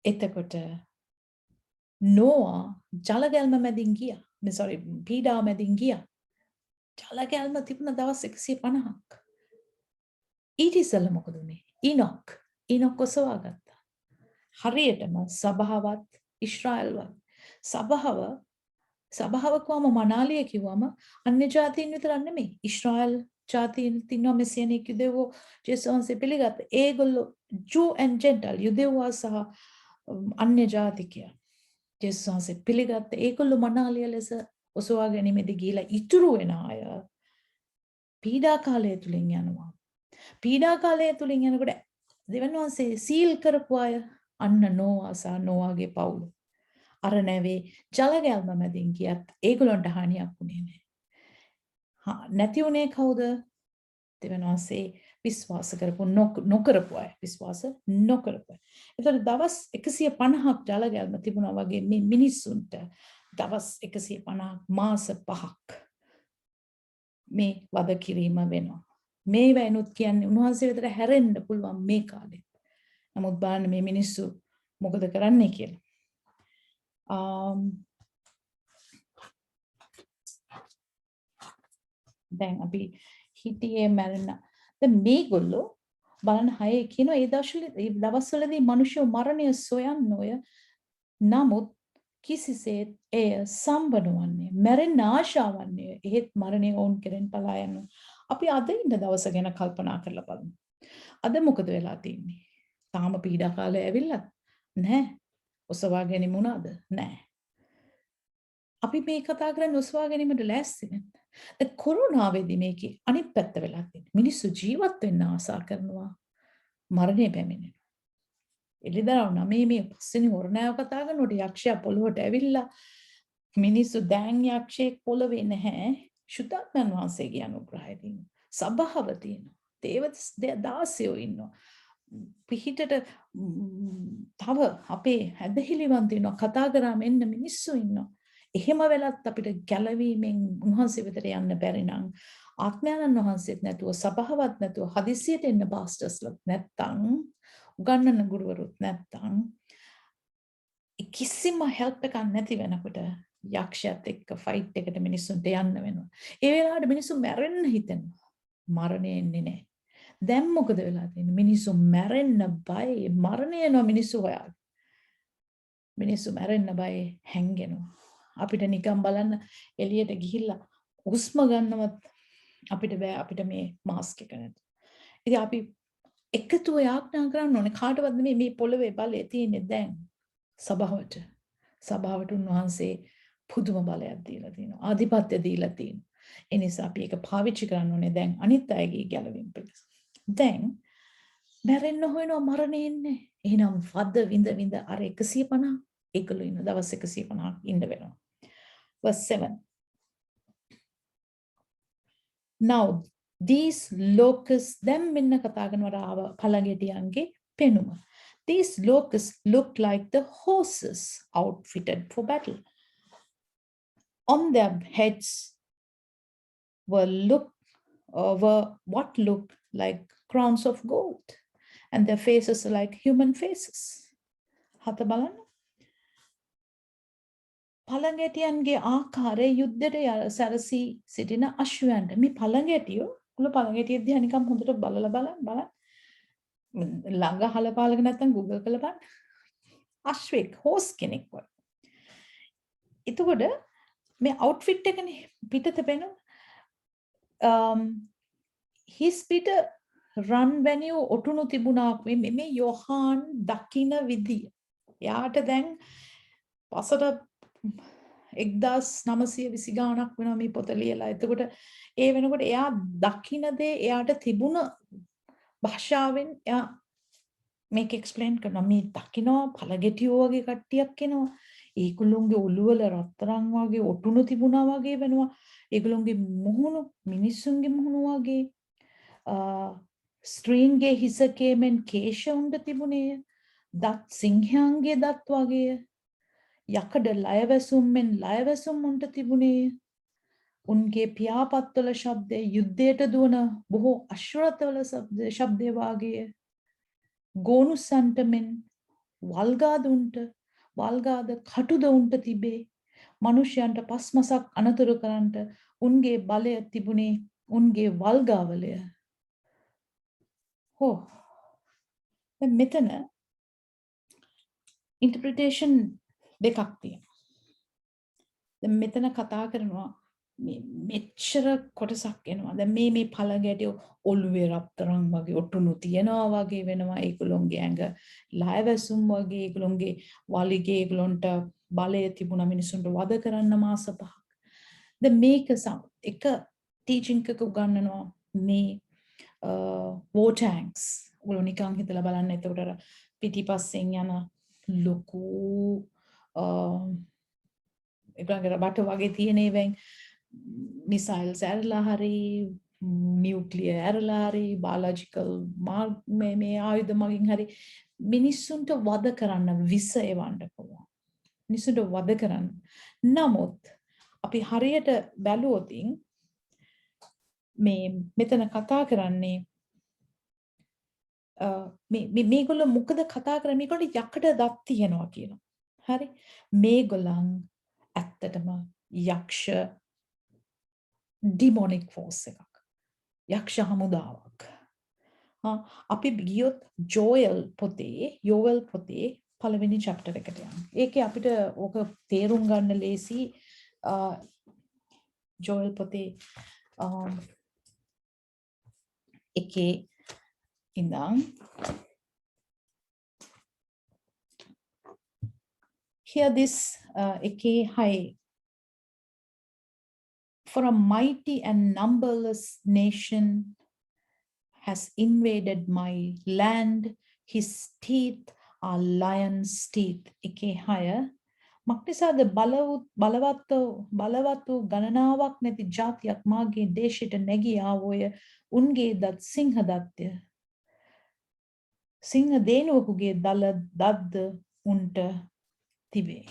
එතකොට නොවා ජල ගැල්ම මැදින් ගියා. පීඩාව මැදින් ගියා. ජල ගැල්ම තිබුණ දවස් 150ක්. ඊට ඉස්සෙල්ලා මොකද උනේ? ඊනොක් ඔසවා ගත්තා. හරියටම සබාවත් ඊශ්‍රායල්වත් සබාව කවම මනාලිය කිව්වම අන්‍ය ජාතීන් විතරක් නෙමෙයි. ඊශ්‍රායල් ජාතීන් තින්නවා මෙසියනික් යුදෙවෝ ජේසුස්වහන්සේ පිළිගත්ත. ඒගොල්ලෝ ජූ ඇන්ඩ් ජෙන්ටල් යුදෙව්වා සහ අන්‍ය ජාතිකයා ජේසුස්වහන්සේ පිළිගත්ත. ඒගොල්ලෝ මනාලිය ලෙස ඔසවා ගැනීමේදී ගිහිලා ඉතුරු වෙන අය පීඩා කාලය තුලින් යනවා. පීඩා කාලය තුලින් යනකොට දෙවියන් වහන්සේ සීල් කරපු අය අන්න නොවා සහ නොවාගේ පවුල. අර නැවේ ජල ගැල්ම මැදින් ගියත් ඒගොල්ලන්ට හානියක් වුණේ නැහැ. නැති උනේ කවුද? දෙවියන් වහන්සේ විශ්වාස කරපු නොකරපු අය. විශ්වාස නොකරපු අය. ඒතර දවස් 150ක් ජල ගැල්ම තිබුණා වගේ මේ මිනිස්සුන්ට දවස් 150ක් මාස 5ක් මේ වද කිරීම වෙනවා. මේ වෙනුත් කියන්නේ උන්වහන්සේ වෙතට හැරෙන්න පුළුවන් මේ කාලෙත්. නමුත් බලන්න මේ මිනිස්සු මොකද කරන්නේ කියලා. දැන් අපි හිටියේ මැරෙන්න. දැන් මේගොල්ලෝ බලන්න 6 කියනවා ඒ දවස්වලදී මිනිස්සු මරණය සොයන්නෝය. නමුත් කිසිසේත් එය සම්බනවන්නේ මැරෙන්න ආශාවන්නේ එහෙත් මරණය ඔවුන් කෙරෙන් පලා යනවා. අපි අද ඉන්න දවස ගැන කල්පනා කරලා බලමු. අද මොකද වෙලා තියෙන්නේ? තාම පීඩා කාලය ඇවිල්ලා නැහැ. ඔසවා ගැනීම උනාද? නැහැ. අපි මේ කතා කරන්නේ ඔසවා ගැනීමට ලෑස්ති නැද්ද? දැන් කොරෝනාවේදී මේකේ අනිත් පැත්ත වෙලා තියෙන්නේ. මිනිස්සු ජීවත් වෙන්න ආසා කරනවා. මරණය පැමිණෙනවා. එළිදරව් 9 මේ පස්වෙනි හොරණෑව කතා කරනකොට යක්ෂයා පොළොවට ඇවිල්ලා මිනිස්සු දැන් යක්ෂයෙක් පොළවේ නැහැ. සුද්ධාත්මයන් වහන්සේගේ අනුග්‍රහය තියෙනවා. සබාව තියෙනවා. දේවදස් දාසයෝ ඉන්නවා. පිහිටට තව අපේ ඇදහිලිවන් තියෙනවා. කතා කරාම එන්න මිනිස්සු ඉන්නවා. එහෙම වෙලත් අපිට ගැලවීමෙන් උන්වහන්සේ වෙතට යන්න බැරි නම් ආත්මයන්න් වහන්සේත් නැතුව සබාවත් නැතුව හදිසියට එන්න පාස්ටර්ස්ලත් නැත්තම් උගන්නන ගුරුවරුත් නැත්තම් කිසිම හෙල්ප් එකක් නැති වෙනකොට යක්ෂයත් එක්ක ෆයිට් එකට මිනිස්සුන්ට යන්න වෙනවා. ඒ වෙලාවට මිනිස්සු මැරෙන්න හිතෙනවා. මරණය එන්නේ නැහැ. දැන් මොකද වෙලා තියෙන්නේ? මිනිස්සු මැරෙන්න බයයි. මරණය යනවා මිනිස්සු හොයාගෙන. මිනිස්සු මැරෙන්න බයයි හැංගෙනවා. අපිට නිකන් බලන්න එළියට ගිහිල්ලා හුස්ම ගන්නවත් අපිට බෑ අපිට මේ මාස්ක් එක නැතුව. ඉතින් අපි එකතුව යාඥා කරන්න ඕනේ කාටවත් මේ පොළවේ බලය තියෙන්නේ දැන් සභාවට. සභාවට උන්වහන්සේ පුදුම බලයක් දීලා තියෙනවා. ආධිපත්‍ය දීලා තියෙනවා. ඒ නිසා අපි ඒක පාවිච්චි කරන්න ඕනේ දැන් අනිත් අයගේ ගැලවීම පිණිස. දැන් මැරෙන්න හොයනවා මරණය එන්නේ. එහෙනම් වද විඳ අර 150 ඒකළු ඉන්න දවස් 150ක් ඉන්න වෙනවා. Verse 7. Now these locusts them මෙන්න කතා කරනවා පළඟැටියන්ගේ පෙනුම. These locusts looked like the horses outfitted for battle. On their heads were what looked like crowns of gold, and their faces are like human faces. හත බලන්න. පළඟැටියන්ගේ ආකාරය යුද්ධයට සැරසී සිටින අශ්වයන්ට. මේ පළඟැටියෝ කුල පළඟැටිය දිහා නිකන් හොඳට බලලා බලන්න. ළඟ හලපාලක නැත්තම් Google කරලා බලන්න. අශ්වෙක් හෝස් කෙනෙක් වගේ. එතකොට මේ අවුට්ෆිට් එකනේ පිටත පෙන හිස් පිට රන් වැනිය ඔටුනු තිබුණා මේ යෝහාන් දකින්න විදිය. යාට දැන් පසට 1920 ගාණක් වෙනවා මේ පොත ලියලා. එතකොට ඒ වෙනකොට එයා දකින්න දේ එයාට තිබුණ භාෂාවෙන් එයා මේක එක්ස්ප්ලেইন කරනවා. මේ දකින්නවා පළගෙටියෝ වගේ කට්ටියක් එනවා. ඒගොල්ලොන්ගේ ඔළුවල රත්තරන් වගේ ඔටුනු තිබුණා වගේ වෙනවා. ඒගොල්ලොන්ගේ මුහුණු මිනිස්සුන්ගේ මුහුණු වගේ ස්ත්‍රීන්ගේ හිසකේ මෙන් කේශ උණ්ඩ තිබුණේ. දත් සිංහයන්ගේ දත් වගේ. යකඩ ලයවැසුම් මෙන් ලයවැසුම් උන්ට තිබුණේ. උන්ගේ පියාපත්වල ශබ්දය යුද්ධයට දුවන බොහෝ අශ්වරථවල ශබ්දය වාගේ. ගෝනුසන්ට මෙන් වල්ගාද කටුද උන්ට තිබේ. මනුෂ්‍යයන්ට පස්මසක් අනතුරු කරන්නට උන්ගේ බලය තිබුණේ උන්ගේ වල්ගාවලය. හෝ දැන් මෙතන ඉන්ටර්ප්‍රිටේෂන් දෙකක් තියෙනවා. දැන් මෙතන කතා කරනවා මෙච්චර කොටසක් එනවා. දැන් මේ පළඟැටියෝ ඔළුවේ රත්තරන් වගේ ඔටුනු තියනවා වගේ වෙනවා. ඒගොල්ලොන්ගේ ඇඟ ලයවැසුම් වගේ. ඒගොල්ලොන්ගේ වලිගේ ඒගොල්ලොන්ට බලය තිබුණා මිනිසුන්ට වද කරන්න මාස 5ක්. දැන් මේක එක ටීචින්ග් එකක උගන්වනවා මේ war tanks. ඔයගොල්ලෝ නිකන් හිතලා බලන්න. එතකොට අර පිටිපස්සෙන් යන ලොකු ඒගොල්ලන්ගේ බට වගේ තියෙන ඒවෙන් මිසයිල්ස් ඇරලා හරි නියුක්ලියර් ඇරලා හරි බයොලොජිකල් මේ ආයුධ මගින් හරි මිනිස්සුන්ට වද කරන්න විස එවන්න පුළුවන්. මිනිස්සුන්ට වද කරන්න. නමුත් අපි හරියට බැලුවොත් මේ මෙතන කතා කරන්නේ මේගොල්ලෝ මොකද කතා කරන්නේ? මේගොල්ලෝ යකඩ දත් තියනවා කියනවා. හරි? මේගොල්ලන් ඇත්තටම යක්ෂ demonic force එකක්. යක්ෂ හමුදාවක්. අපි ගියොත් යෝවෙල් පොතේ පළවෙනි chapter එකට යන්න. ඒකේ අපිට ඕක තේරුම් ගන්න ලේසි ජෝල් පොතේ එකේ ඉඳන් here this එකේ 6 for a mighty and numberless nation has invaded my land, his teeth are lion's teeth. එකේ 6 මක්නිසාද බලවත් ගණනාවක් නැති ජාතියක් මාගේ දේශයට නැගී ආවෝය. උන්ගේ දත් සිංහ දත්ය. සිංහ දේනුවකුගේ දත්ද උන්ට තිබේ.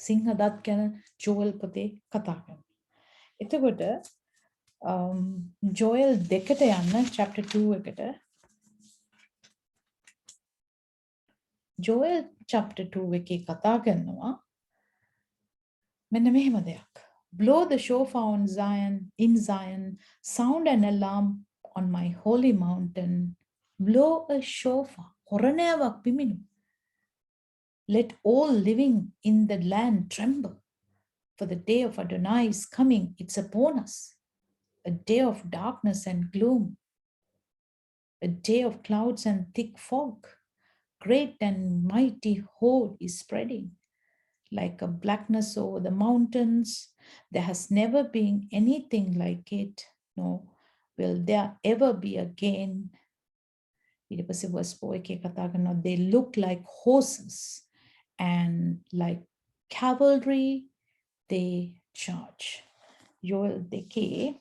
සිංහ දත් ගැන ජෝයල් පොතේ කතා කරනවා. එතකොට ජෝයල් 2ට යන්න chapter 2 එකට. ජෝයල් chapter 2 එකේ කතා කරනවා මෙන්න මෙහෙම දෙයක්. Blow the shofar on Zion, in Zion, sound an alarm on my holy mountain. Blow a shofar. හොරණෑවක් පිමිනු. Let all living in the land tremble. For the day of Adonai is coming, it's upon us. A day of darkness and gloom. A day of clouds and thick fog. Great and mighty horde is spreading. Like a blackness over the mountains. There has never been anything like it. No, will there ever be again. They look like horses and like cavalry they charge. Joel 2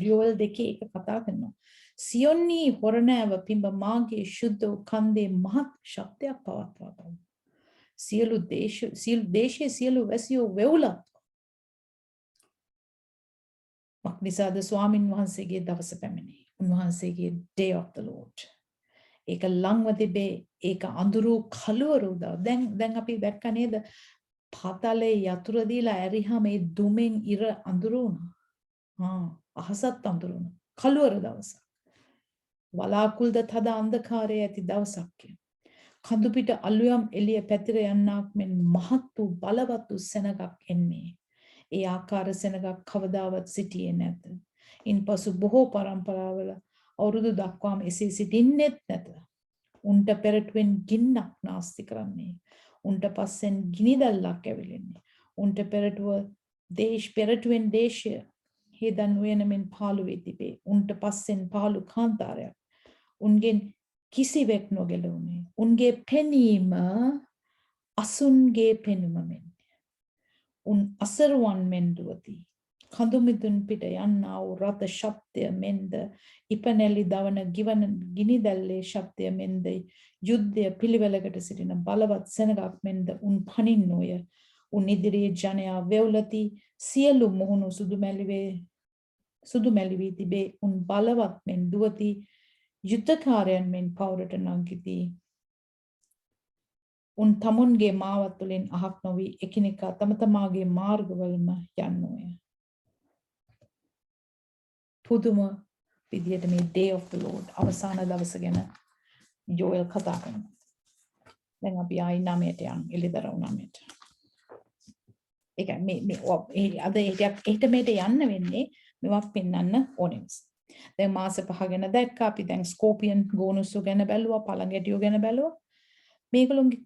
Joel 2 එක කතා කරනවා. සියොන්නී හොරණෑව පිඹ මාගේ ශුද්ධ කන්දේ මහත් ශක්තියක් පවත්වා. සියලු දේශයේ සියලු වැසියෝ වෙවුලත්. මක්නිසාද ස්වාමින් වහන්සේගේ දවස පැමිණේ. උන්වහන්සේගේ day of the Lord. ඒක ලංව තිබේ. ඒක අඳුරු කළුවරු උදා. දැන් අපි දැක්ක නේද? පාතාලේ යතුරු දීලා ඇරිහම මේ දුමෙන් ඉර අඳුරු වුණා. අහසත් අඳුරු වුණා. කළුවර දවසක්. වලාකුල්ද තද අන්ධකාරයේ ඇති දවසක්. කඳු පිට අලුයම් එළිය පැතිර යන්නක් මෙන් මහත් වූ බලවත් වූ සෙනගක් එන්නේ. ඒ ආකාර සෙනගක් කවදාවත් සිටියේ නැත. ඉන්පසු බොහෝ පරම්පරාවල අවුරුදු දක්වාම එසේ සිටින්නෙත් නැත. උන්ට පෙරටුවෙන් ගින්නක් නාස්ති කරන්නේ. උන්ට පස්සෙන් ගිනි දැල්ලක් ඇවිලෙන්නේ. උන්ට පෙරටුවෙන් දේශය හේදන් උයනමින් පාළු වී තිබේ. උන්ට පස්සෙන් පාළු කාන්තාරයක්. උන්ගෙන් කිසිවෙක් නොගැලුනේ. උන්ගේ පෙනීම අසුන්ගේ පෙනුම මෙන්. උන් අසරුවන් මෙන් දුවති. කඳුමිදුන් පිට යන්නා වූ රථ ශබ්දය මෙන්ද ඉපනැලි දවන ගිනි දැල්ලේ ශබ්දය මෙන්ද යුද්ධය පිළිවෙලකට සිටින බලවත් සෙනගක් මෙන්ද උන් පනින්නෝය. උන් ඉදිරියේ ජනයා වෙවුලති. සියලු මුහුණු සුදු මැලි වී තිබේ. උන් බලවත් මෙන් දුවති. යුද්ධකාරයන් මෙන් පවුරට නංගිති. උන් තමුන්ගේ මාවත් වලින් අහක් නොවි එකිනෙකා තම තමාගේ මාර්ගවලම යන්නෝය. පුදුම විදියට මේ day of the Lord අවසාන දවස ගැන ජෝයල් කතා කරනවා. දැන් අපි ආයි 9ට යන් එළිදරව් 9ට. ඒක මේ අද ඒකට මේට යන්න වෙන්නේ මේවා පෙන්වන්න ඕනේ. දැන් මාස 5 ගැන දැක්කා අපි. දැන් ස්කෝපියන් ගෝනුස්සු ගැන බැලුවා, පළඟැටියෝ ගැන බැලුවා. මේගොල්ලෝගේ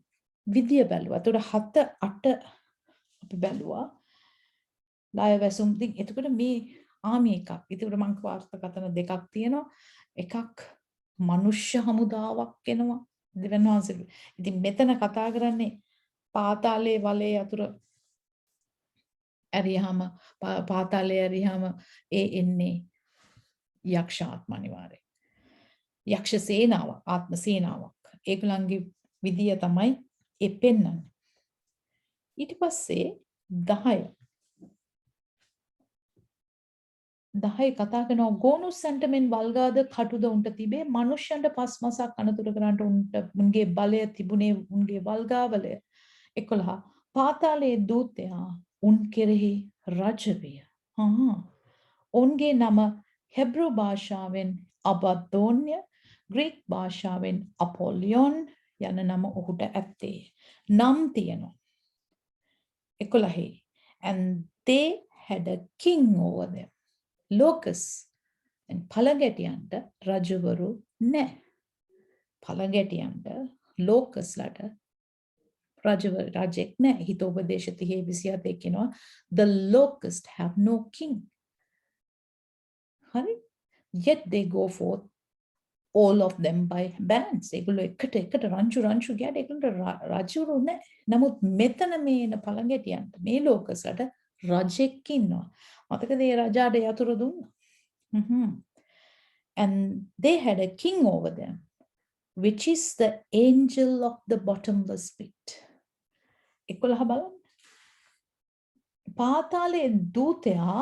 විදිය බැලුවා. ඒතකොට 7 8 අපි බැලුවා. ලායවැසුම් දින්. එතකොට මේ ආමි එකක්. ඒකට මම වාර්තාකතන දෙකක් තියෙනවා. එකක් මනුෂ්‍ය හමුදාවක් එනවා. දෙවන වහන්සේ. ඉතින් මෙතන කතා කරන්නේ පාතාලයේ වලේ යතුරු ඇරියාම පාතාලයේ ඇරියාම එන්නේ යක්ෂ ආත්ම අනිවාර්යයෙන්. යක්ෂ සේනාවක්, ආත්ම සේනාවක්. ඒගොල්ලන්ගේ විදිය තමයි පෙන්නන්නේ. ඊට පස්සේ 10 කතා කරනවා ගෝනුස්සන්ට මෙන් වල්ගාද කටුද උන්ට තිබේ. මනුෂ්‍යයන්ට 5 මාසක් අනතුරු කරන්නට උන්ගේ බලය තිබුණේ උන්ගේ වල්ගාවලය. 11 පාතාලයේ දූතයා උන් කෙරෙහි රජවිය. උන්ගේ නම හෙබ්‍රු භාෂාවෙන් අබද්දෝන්‍ය, ග්‍රීක් භාෂාවෙන් අපොලියොන් යන නම ඔහුට ඇත්තේ. නම් තියෙනවා 11. And they had a king over them. Locus. And පළගැටියන්ට රජවරු නැහැ. පළගැටියන්ට ලෝකස්ලට රජෙක් නැහැ. හිතෝපදේශ 30:27 කියනවා the locust have no king. හරි? Yet they go forth all of them by bands. ඒගොල්ලෝ එකට රංචු ගියාට ඒගොල්ලන්ට රජවරු නැහැ. නමුත් මෙතන මේ එන පළගැටියන්ට මේ ලෝකස්ලට රජෙක් ඉන්නවා. මතකද ඒ රජාට යතුරු දුන්නා? And they had a king over them, which is the angel of the bottomless pit. 11 බලන්න. පාතාලයේ දූතයා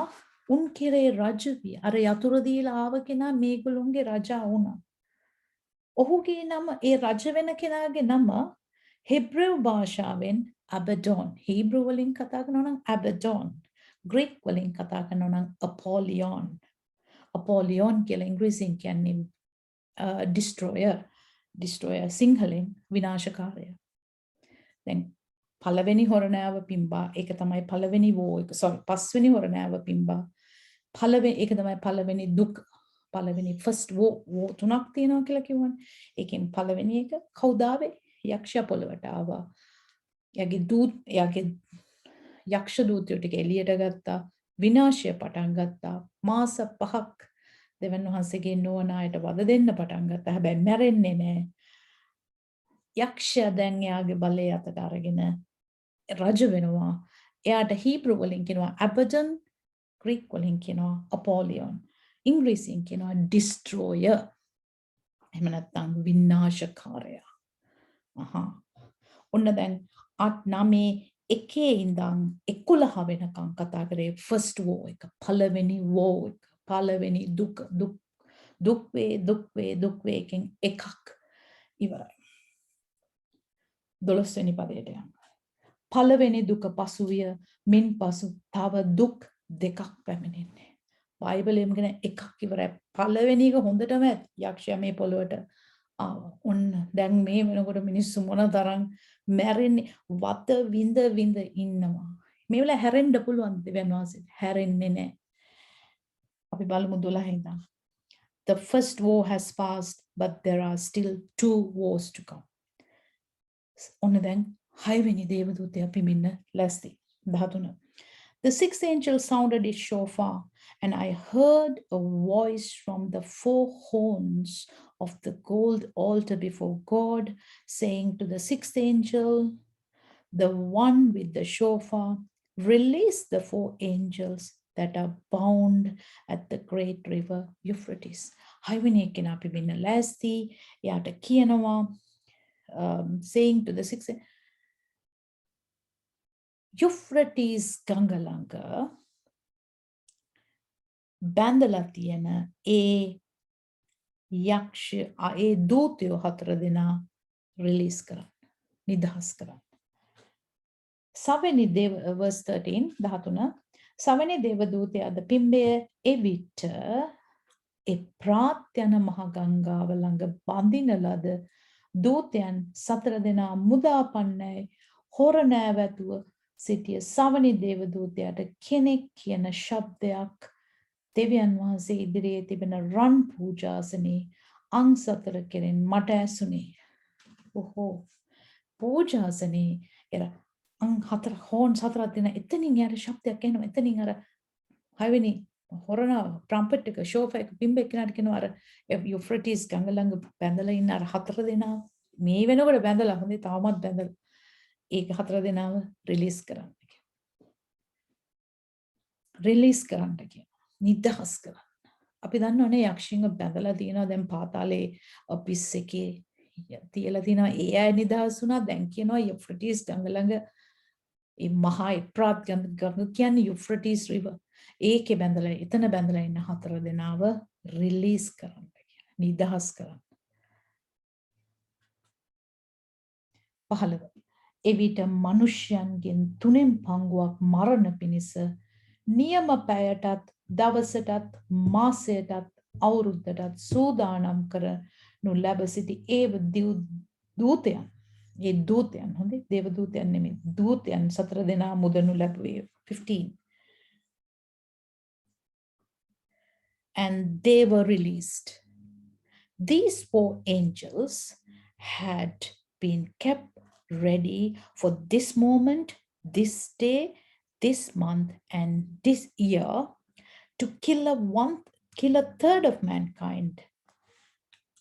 උන් කෙරේ රජ විය. අර යතුරු දීලා ආව කෙනා මේගොල්ලොන්ගේ රජා වුණා. ඔහුගේ නම ඒ රජ වෙන කෙනාගේ නම හෙබ්‍රෙව් භාෂාවෙන් අබඩොන්. හීබ්‍රු වලින් කතා කරනවා නම් අබඩොන්. ග්‍රීක් වලින් කතා කරනවා නම් අපොලියොන්. අපොලියොන් කියලා ඉංග්‍රීසියෙන් කියන්නේ destroyer සිංහලෙන් විනාශකාරය. දැන් පළවෙනි හොරණෑව පිම්බා ඒක තමයි පළවෙනි පස්වෙනි හොරණෑව පිම්බා ඒක තමයි පළවෙනි දුක පළවෙනි first war තුනක් තියෙනවා කියලා කිව්වනේ. ඒකෙන් පළවෙනි එක කවුදාවේ යක්ෂයා පොළවට ආවා. එයාගේ යක්ෂ දූතයෝ ටික එළියට ගත්තා. විනාශය පටන් ගත්තා. මාස 5ක් දෙවන් වහන්සේගේ නුවණායට වද දෙන්න පටන් ගත්තා. හැබැයි මැරෙන්නේ නැහැ. යක්ෂයා දැන් එයාගේ බලය අතට අරගෙන රජ වෙනවා. එයාට හීබ්‍රු වලින් කියනවා අබඩන්, ග්‍රීක් වලින් කියනවා අපොලියොන්, ඉංග්‍රීසියෙන් කියනවා destroyer. එහෙම නැත්නම් විනාශකාරයා. ඔන්න දැන් 8 එකේ ඉඳන් 11 වෙනකම් කතා කරේ first war එක. පළවෙනි war එක. පළවෙනි දුක් වේ එකෙන් එකක් ඉවරයි. 12 වෙනි පදයට යන්න. පළවෙනි දුක පසුවිය මින් පසු තව දුක් දෙකක් පැමිණෙන්නේ. බයිබලෙම කියන එකක් ඉවරයි. පළවෙනි එක හොඳටම යක්ෂයා මේ පොළොවට ආවා. ඔන්න දැන් මේ වෙනකොට මිනිස්සු මොන තරම් මැරෙන්නේ වත විඳ ඉන්නවා. මේ වෙලාව හැරෙන්න පුළුවන් දෙවියන් වහන්සේ. හැරෙන්නේ නැහැ. අපි බලමු 12 ඉඳන්. The first war has passed, but there are still 2 wars to come. ඔන්න දැන් 6 වෙනි දේවදූතයා පිඹින්න ලැස්ති. 13. The sixth angel sounded his shofar, and I heard a voice from the 4 horns of the gold altar before God, saying to the sixth angel, the one with the shofar, release the 4 angels that are bound at the great river Euphrates. Hayveni ekena පිබින්න ලෑස්ති. එයාට කියනවා saying to the sixth Euphrates ගඟ ළඟ බැඳලා තියෙන ඒ දූතයෝ 4 දෙනා release කරන්න, නිදහස් කරන්න. සවෙනි verse 13 සවෙනි දේවදූතයාද පිම්බය එවිට එප්‍රාත් යන මහ ගංගාව ළඟ බඳින ලද දූතයන් 4 දෙනා මුදාපන්නයි හොරණෑවැතුව සිටිය සවනි දේවදූතයාට කෙනෙක් කියන ශබ්දයක් දෙවියන් වහන්සේ ඉදිරියේ තිබෙන රන් පූජාසනේ අං 4 කෙරෙන් මට ඇසුනේ. පූජාසනේ එර අං 4 හෝන් 4 දෙන එතනින් යාර ශබ්දයක් එනවා. එතනින් අර 6 වෙනි හොරණ ට්‍රම්පට් එක ෂෝෆර් එක පිම්බෙක් කෙනාට කියනවා අර යුෆ්‍රටිස් ගඟ ළඟ බැඳලා ඉන්න අර 4 දෙනා මේ වෙනකොට බැඳලා හොඳේ තාමත් බැඳලා ඒක 4 දෙනාව රිලීස් කරන්න කියන නිදහස් කරන්න. අපි දන්නවනේ යක්ෂින්ව බැඳලා තියෙනවා දැන් පාතාලේ අපිස් එකේ තියලා තියෙනවා ඒ අය නිදහස් වුණා. දැන් කියනවා යුෆ්‍රටිස් ගඟ ළඟ ඒ මහා එප්‍රාත් ගඟ කියන්නේ යුෆ්‍රටිස් රිවර් ඒකේ බැඳලා එතන බැඳලා ඉන්න 4 දෙනාව රිලීස් කරන්න කියන නිදහස් කරන්න. 15 එවිට මිනිසයන්ගෙන් 3 පංගුවක් මරණ පිණිස නියම පැයටත් දවසටත් මාසයටත් අවුරුද්දටත් සූදානම් කර නොලැබ සිටි ඒව දූතයන් ඒ දූතයන් හොඳේ දේව දූතයන් නෙමෙයි දූතයන් 4 දෙනා මුදනු ලැබුවේ 15 and they were released. These 4 angels had been kept ready for this moment, this day, this month, and this year to kill a third of mankind.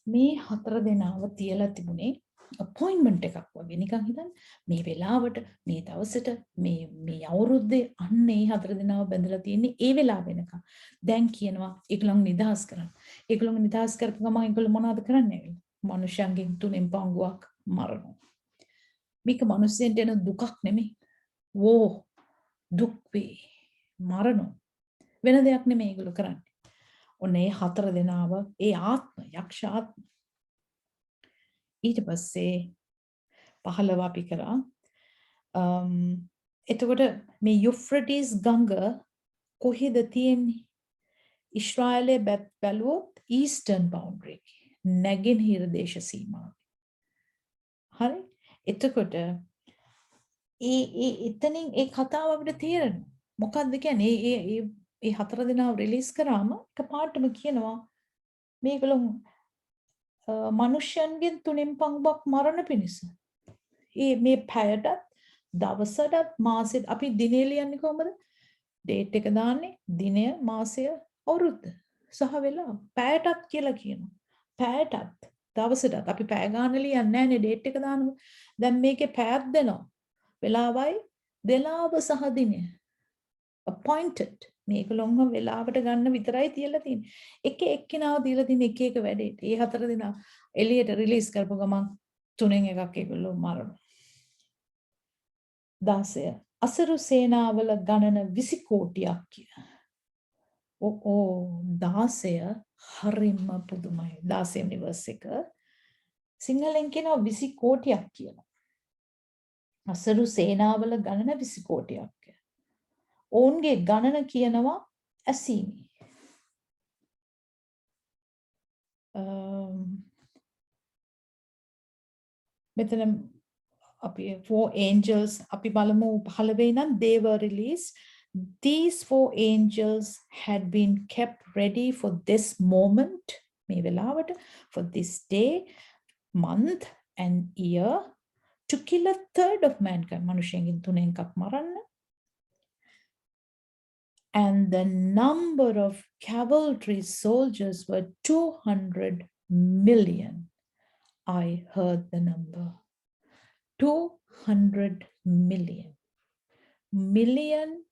මේ 4 දෙනාව තියලා තිබුණේ අපොයින්ට්මන්ට් එකක් වගේ නිකන් හිතන්න මේ වෙලාවට මේ දවසට මේ අවුරුද්දේ අන්න ඒ 4 දෙනාව බැඳලා තියෙන්නේ ඒ වෙලාව වෙනකම් දැන් කියනවා ඒගොල්ලන් නිදහස් කරන්න ඒගොල්ලන් නිදහස් කරපු ගමන් ඒගොල්ලෝ මොනවද කරන්නේ මනුෂ්‍යයන්ගෙන් 3 පංගුවක් මරනවා මේක මිනිස්සුන්ට එන දුකක් නෙමෙයි වෝ දුක් වේ මරනවා වෙන දෙයක් නෙමෙයි ඒගොල්ලෝ කරන්නේ ඔන්න ඒ 4 දෙනාව ඒ ආත්ම යක්ෂ ආත්ම ඊට පස්සේ 15 අපි කරා එතකොට මේ යුෆ්‍රටිස් ගඟ කොහෙද තියෙන්නේ ඊශ්‍රායලයේ බැලුවොත් ඊස්ටර්න් බවුන්ඩරි නැගෙනහිර දේශ සීමාව හරි එතකොට එතනින් ඒ කතාව අපිට තේරෙනවා මොකක්ද කියන්නේ ඒ 4 දෙනාව රිලීස් කරාම එකපාරටම කියනවා මේගොල්ලෝ මනුෂ්‍යයන්ගෙන් 3 පංගුවක් මරණ පිණිස මේ පැයටත් දවසටත් මාසෙත් අපි දිනේ ලියන්නේ කොහමද ඩේට් එක දාන්නේ දිනය මාසය අවුරුද්ද සහ වෙලාව පැයටත් කියලා කියනවා පැයටත් දවසටත් අපි පැය ගාන ලියන්නේ නැහැනේ ඩේට් එක දානවා දැන් මේකේ පැයක් දෙනවා වෙලාවයි වෙලාව සහ දිනය appointed මේකලොන්ව වෙලාවට ගන්න විතරයි තියලා තියෙන්නේ. එක එක්කිනාව දීලා තියෙන එක එක වැඩේට. ඒ 4 දෙනා එළියට රිලීස් කරපු ගමන් 3න් එකක් ඒගොල්ලෝ මරනවා. 16 අසරු සේනාවල ගණන 20 කෝටියක් කිය. ඕ 16 හරිම පුදුමයි. 16 වෙනි verse එක සිංහලෙන් කියනවා 20 කෝටියක් කියලා. අසරු සේනාවල ගණන 20 කෝටියක්. ඔවුන්ගේ ගණන කියනවා ඇසීමි. මෙතන අපි 4 angels අපි බලමු 15 නම් they were released. These 4 angels had been kept ready for this moment මේ වෙලාවට for this day, month and year to kill a third of mankind මනුෂ්‍යයන්ගෙන් 3 එකක් මරන්න. And the number of cavalry soldiers were 200 million. I heard the number. 200 million. Million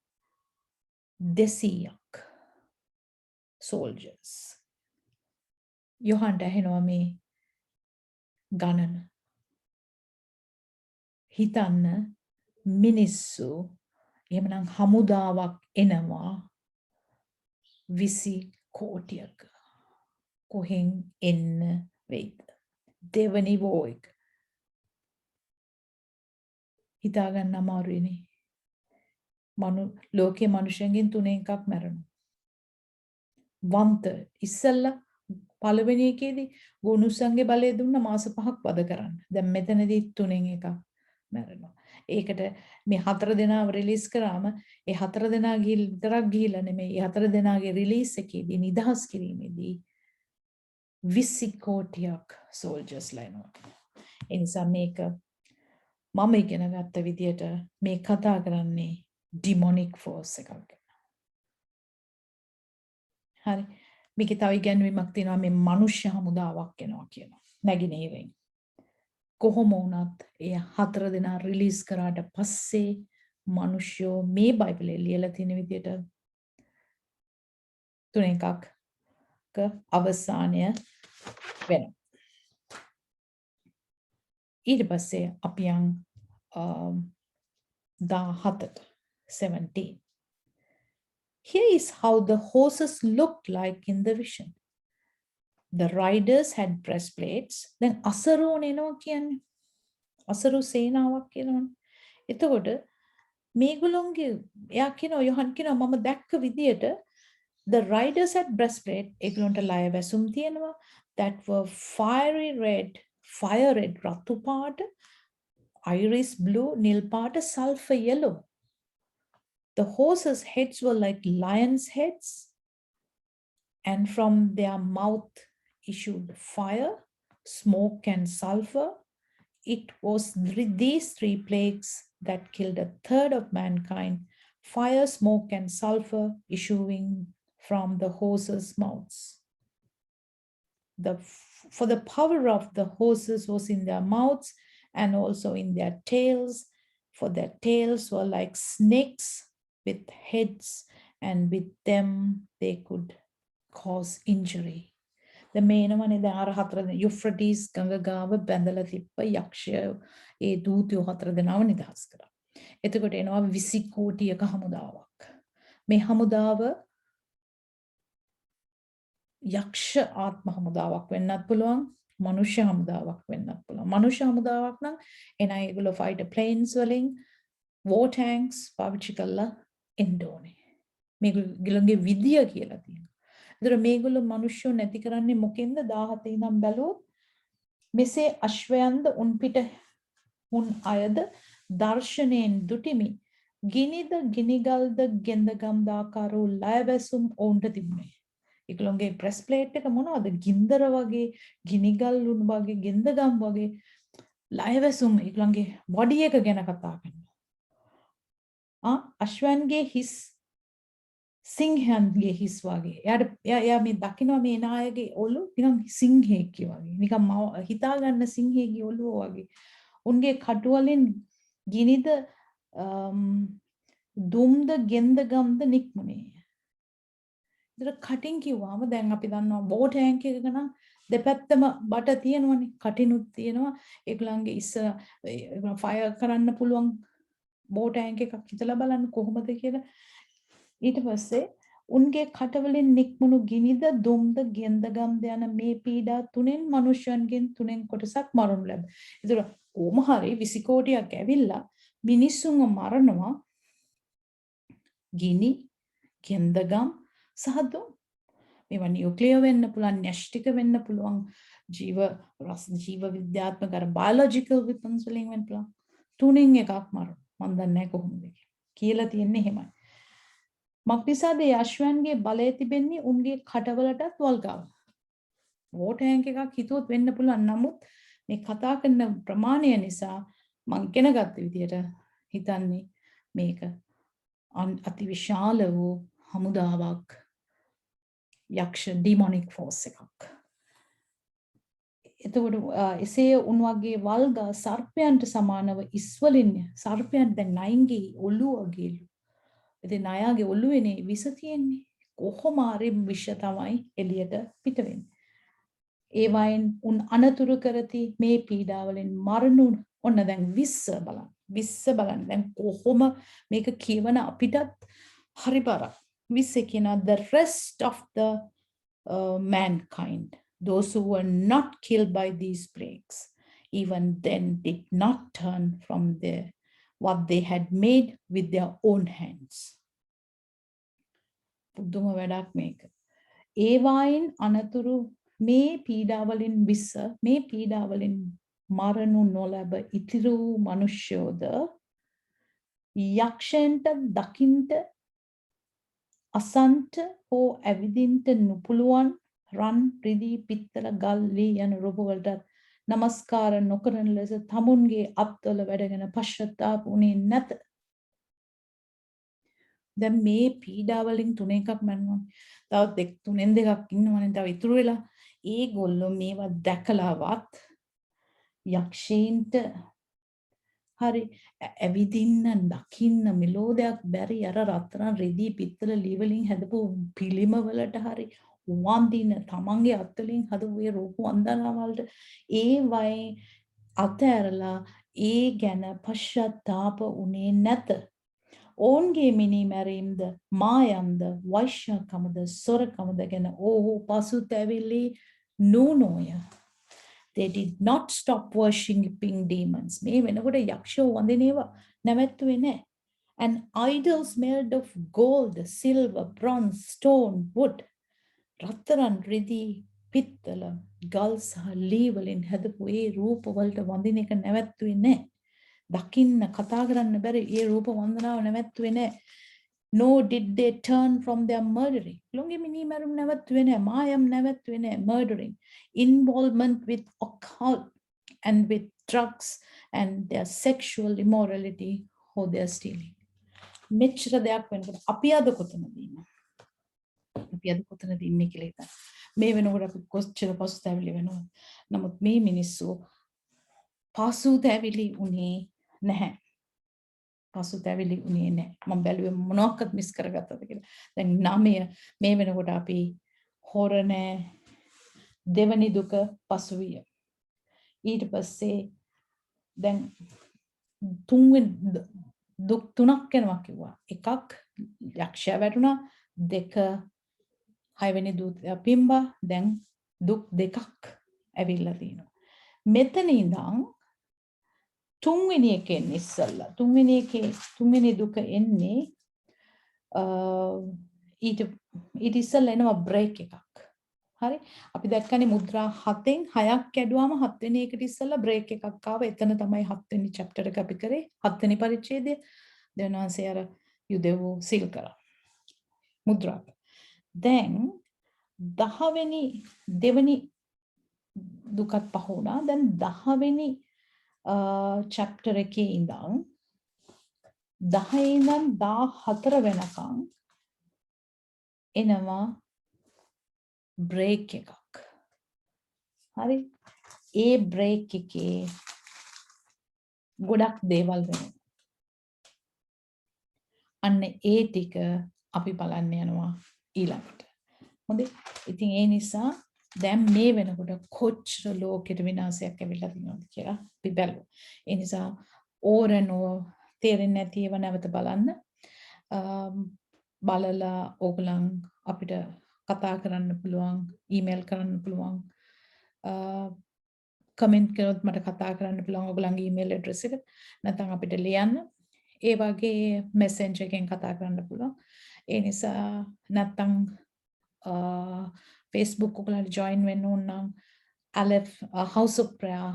desiyak soldiers. Yohanta henome ganan. Hitanna මිනිස්සු එහෙමනම් හමුදාවක් එනවා 20 කෝටියක කොහෙන් එන්න වෙයිද දෙවනි වෝයක හිතා ගන්න අමාරුයිනේ ලෝකයේ මිනිසෙන්ගෙන් 3 එකක් මැරෙනවා වන්ත ඉස්සල්ලා පළවෙනි එකේදී ගෝනුස්සන්ගේ බලය දුන්න මාස 5ක් වද කරන්න දැන් මෙතනදී 3 එකක් මැරෙනවා ඒකට මේ 4 දෙනාව රිලීස් කරාම ඒ 4 දෙනා විතරක් ගිහිල්ලා නෙමෙයි ඒ 4 දෙනාගේ රිලීස් එකේදී නිදහස් කිරීමේදී 20 කෝටියක් සෝල්ජර්ස්ලා එනවා. ඒ නිසා මේක මම ඉගෙන ගත්ත විදියට මේ කතා කරන්නේ ඩිමොනික් ෆෝස් එකක් ගැන. හරි. මේකේ තව ඉගැන්වීමක් තියෙනවා මේ මනුෂ්‍ය හමුදාවක් එනවා කියනවා. නැගිනේවෙන්. කොහොම වුණත් ඒ 4 දෙනා රිලීස් කරාට පස්සේ මිනිස්සු මේ බයිබලයේ ලියලා තියෙන විදිහට 3 එකක් අවසානය වෙනවා. ඊට පස්සේ අපි යන් 17 17. Here is how the horses looked like in the vision. The riders had breastplates. Then අසරුන් එනවා කියන්නේ. අසරු සේනාවක් කියනවනේ. එතකොට මේගොල්ලෝගේ එයා කියනවා යොහන් කියනවා මම දැක්ක විදියට The riders had breastplate ඒගොල්ලන්ට ලය වැසුම් තියෙනවා that were fiery red, fire red රතු පාට, iris blue නිල් පාට, sulfur yellow. The horses' heads were like lions' heads, and from their mouth issued fire, smoke, and sulfur. It was these three plagues that killed a third of mankind: fire, smoke, and sulfur issuing from the horses' mouths. For the power of the horses was in their mouths and also in their tails, for their tails were like snakes with heads, and with them they could cause injury. The මේනවනේ දැන් අර හතර යුෆ්‍රටිස් ගඟ ගාව බැඳලා තිබ්බ යක්ෂය ඒ දූතයෝ හතර දෙනාව නිදහස් කරා. එතකොට එනවා 20 කෝටියක හමුදාවක්. මේ හමුදාව යක්ෂ ආත්ම හමුදාවක් වෙන්නත් පුළුවන්, මනුෂ්‍ය හමුදාවක් වෙන්නත් පුළුවන්. මනුෂ්‍ය හමුදාවක් නම් එන ඒගොල්ලෝ ෆයිටර් ප්ලේන්ස් වලින් war tanks පාවිච්චි කරලා එන්න ඕනේ. මේගොල්ලෝගේ විදිය කියලා තියෙනවා. ඒතර මේගොල්ලෝ මනුෂ්‍යෝ නැති කරන්නේ මොකෙන්ද? 17 ඉඳන් බැලුවොත් මෙසේ අශ්වයන්ද උන් පිට උන් අයද දර්ශනයෙන් දුටිමි. ගිනිද ගිනිගල්ද ගෙන්දගම් දාකාර වූ ලයවැසුම් ඔවුන්ට තිබුණේ. ඒගොල්ලෝගේ බ්‍රෙස්ට්ප්ලේට් එක මොනවද? ගින්දර වගේ, ගිනිගල් උන් වගේ, ගෙන්දගම් වගේ ලයවැසුම් ඒගොල්ලෝගේ බොඩි එක ගැන කතා කරනවා. අශ්වයන්ගේ හිස් සිංහයන්ගේ හිස් වගේ. එයා මේ දකින්න මේ නායකගේ ඔළුව නිකන් සිංහෙක් වගේ. නිකන් හිතා ගන්න සිංහෙගේ ඔළුව වගේ. උන්ගේ කටු වලින් ගිනිද දුම්ද ගෙන්දගම්ද නික්මුනේ. ඒතර කටින් කිව්වම දැන් අපි දන්නවා බෝ ටැංක් එකක නම් දෙපැත්තම බට තියෙනවනේ. කටිනුත් තියෙනවා. ඒගොල්ලන්ගේ ඉස්සර ෆයර් කරන්න පුළුවන් බෝ ටැංක් එකක් හිතලා බලන්න කොහොමද කියලා. ඊට පස්සේ උන්ගේ කටවලින් නික්මුණු ගිනිද දුම්ද ගෙන්දගම්ද යන මේ පීඩා තුනෙන් මනුෂ්‍යයන්ගෙන් තුනෙන් කොටසක් මරණු ලැබ. ඒතර කොහොම හරි 20 කෝටියක් ඇවිල්ලා මිනිස්සුන්ව මරනවා ගිනි ගෙන්දගම් සහ දුම්. මේවා නියුක්ලියර් වෙන්න පුළුවන්, න්‍යෂ්ටික වෙන්න පුළුවන්, ජීව විද්‍යාත්මක අර බයොලොජිකල් වෙපන්ස් වලින් වෙන්න පුළුවන්. තුනෙන් එකක් මරන. මම දන්නේ නැහැ කොහොමද කියලා තියෙන්නේ එහෙමයි. මක්නිසාද යශ්වයන්ගේ බලය තිබෙන්නේ උන්ගේ කටවලටත් වල්ගාව. වෝ ටැංක් එකක් හිතුවොත් වෙන්න පුළුවන්. නමුත් මේ කතා කරන ප්‍රමාණය නිසා මං ඉගෙනගත්ත විදියට හිතන්නේ මේක අති විශාල වූ හමුදාවක්, යක්ෂ ඩිමොනික් ෆෝස් එකක්. එතකොට එසේ උන් වගේ වල්ගා සර්පයන්ට සමානව ඉස්වලින් සර්පයන් දැන් නයින්ගේ ඔළුව වගේ. ඉතින් නායාගේ ඔළුවේනේ විස තියෙන්නේ. කොහොම හරි විෂ තමයි එළියට පිට වෙන්නේ. ඒ වයින් උන් අනතුරු කරති මේ පීඩාවලින් මරණු. ඔන්න දැන් විස්ස බලන්න. විස්ස බලන්න. දැන් කොහොම මේක කියවන අපිටත් හරි බරක්. විස්ස කියන the rest of the mankind, those who were not killed by these plagues, even then did not turn from what they had made with their own hands. පුදුම වැඩක් මේක. ඒ වයින් අනතුරු මේ පීඩාවලින් විස මේ පීඩාවලින් මරණු නොලැබ ඉතිරි වූ මනුෂ්‍යෝද යක්ෂයන්ට දකින්ට අසන්ට හෝ ඇවිදින්ට නුපුළුවන් රන් රිදී පිත්තල ගල් ලී යන රූපවලට නමස්කාර නොකරන ලෙස තමුන්ගේ අත්වල වැඩගෙන පශ්චාත්තාප වුණේ නැත. දැන් මේ පීඩාවලින් තුන එකක් මරනවා. තව තුනෙන් දෙකක් ඉන්නවනේ තව ඉතුරු වෙලා. ඒගොල්ලෝ මේවා දැකලාවත් යක්ෂයින්ට හරි ඇවිදින්න දකින්න මෙලෝදයක් බැරි අර රත්තරන් රෙදි පිත්තල ලී වලින් හැදපු පිළිම වලට හරි වන්දින තමන්ගේ අත්වලින් හදපු ඒ රූප වන්දනා වලට ඒ වයි අතහැරලා ඒ ගැන පශ්චාත්තාප උනේ නැත. ඔවුන්ගේ මිනිමැරීම්ද මායම්ද වෛශ්‍යකමද සොරකමද ගැන ඔහු පසුතැවිලි නුනෝය. They did not stop worshipping demons. මේ වෙනකොට යක්ෂයෝ වඳිනේව නැවැත්තුවේ නැහැ. and idols made of gold, silver, bronze, stone, wood, රත්තරන්, රිදී, පිත්තල, ගල් සහ ලී වලින් හැදපු ඒ රූප වලට වඳින එක නැවැත්තුවේ නැහැ. දකින්න කතා කරන්න බැරි ඒ රූප වන්දනාව නැවැත්තුවේ නැහැ. Nor did they turn from their murdering. ලොංගෙ මිනිමරුම් නැවැත්තුවේ නැහැ. මායම් නැවැත්තුවේ නැහැ. Murdering, involvement with occult and with drugs and their sexual immorality or their stealing. මෙච්චර දෙයක් වෙනකොට අපි අද කොතනද ඉන්නේ? අපි අද කොතනද ඉන්නේ කියලා හිතන්න. මේ වෙනකොට අපි කොච්චර පසුතැවිලි වෙනවද? නමුත් මේ මිනිස්සු පසුතැවිලි උනේ නැහැ. පසුතැවිලි උනේ නැහැ. මම බැලුවේ මොනවාක්වත් මිස් කරගත්තද කියලා. දැන් 9 මේ වෙනකොට අපි හොර නැහැ. දෙවනි දුක පසුවිය. ඊට පස්සේ දැන් තුන්වෙනි දුක් 3ක් වෙනවා කිව්වා. එකක් යක්ෂයා වැටුණා, 2 6වෙනි දූතයා පිම්බා, දැන් දුක් 2ක් ඇවිල්ලා තිනවා. මෙතන ඉඳන් තුන්වෙනි එකෙන් ඉස්සල්ලා තුන්වෙනි දුක එන්නේ ඊට ඉස්සල්ලා එනවා බ්‍රේක් එකක්. හරි, අපි දැක්කනේ මුද්‍රා 7න් 6ක් කැඩුවාම 7 වෙනි එකට ඉස්සල්ලා බ්‍රේක් එකක් ආවා. එතන තමයි 7 වෙනි chapter එක අපි කරේ. 7 වෙනි පරිච්ඡේදය දෙවනාසේ අර යුදෙව් සීල් කරා මුද්‍රා. දැන් 10 වෙනි දෙවනි දුකත් පහ වුණා. දැන් 10 වෙනි chapter එකේ ඉඳන් 10 ඉඳන් 14 වෙනකන් එනවා බ්‍රේක් එකක්. හරි, ඒ බ්‍රේක් එකේ ගොඩක් දේවල් වෙනවා. අන්න ඒ ටික අපි බලන්න යනවා ඊළඟට. හොඳේ. ඉතින් ඒ නිසා දැන් මේ වෙනකොට කොච්චර ලෝකෙට විනාශයක් ඇවිල්ලා තියෙනවද කියලා අපි බලමු. ඒ නිසා ඕරනෝ තේරෙන්නේ නැති ඒවා නැවත බලන්න. බලලා ඕගලන් අපිට කතා කරන්න පුළුවන්, ඊමේල් කරන්න පුළුවන්, කමෙන්ට් කරොත් මට කතා කරන්න පුළුවන් ඔයගලන්ගේ ඊමේල් ඇඩ්‍රස් එක. නැත්නම් අපිට ලියන්න. ඒ වගේ මෙසෙන්ජර් එකෙන් කතා කරන්න පුළුවන්. ඒ නිසා නැත්නම් Facebook ඔයගලන්ට join වෙන්න ඕන නම් Aleph House of Prayer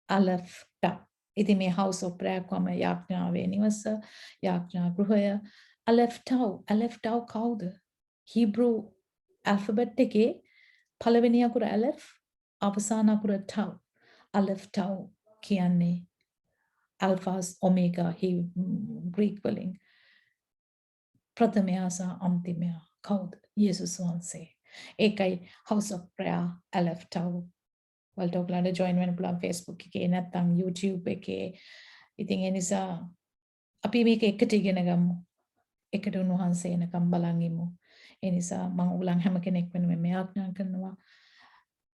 Aleph tab. ඉතින් මේ House of Prayer කොම යාඥාවේ නිවස, යාඥා ගෘහය, Aleph Tau කවුද? Hebrew alphabet එකේ පළවෙනි අකුර Aleph, අවසාන අකුර Tau. Aleph Tau කියන්නේ alphas omega Greek වලින් ප්‍රථමයා සහ අන්තිමයා කවුද? යේසුස් වහන්සේ. ඒකයි House of Prayer Aleph Tau වලට ඔයගලන්ට join වෙන්න පුළුවන් Facebook එකේ නැත්නම් YouTube එකේ. ඉතින් ඒ නිසා අපි මේක එකට ඉගෙන ගමු. එකට උන්වහන්සේ එනකම් බලන් ඉමු. ඒ නිසා මම ඔයගලන් හැම කෙනෙක් වෙනුවෙන් මේ ආඥා කරනවා.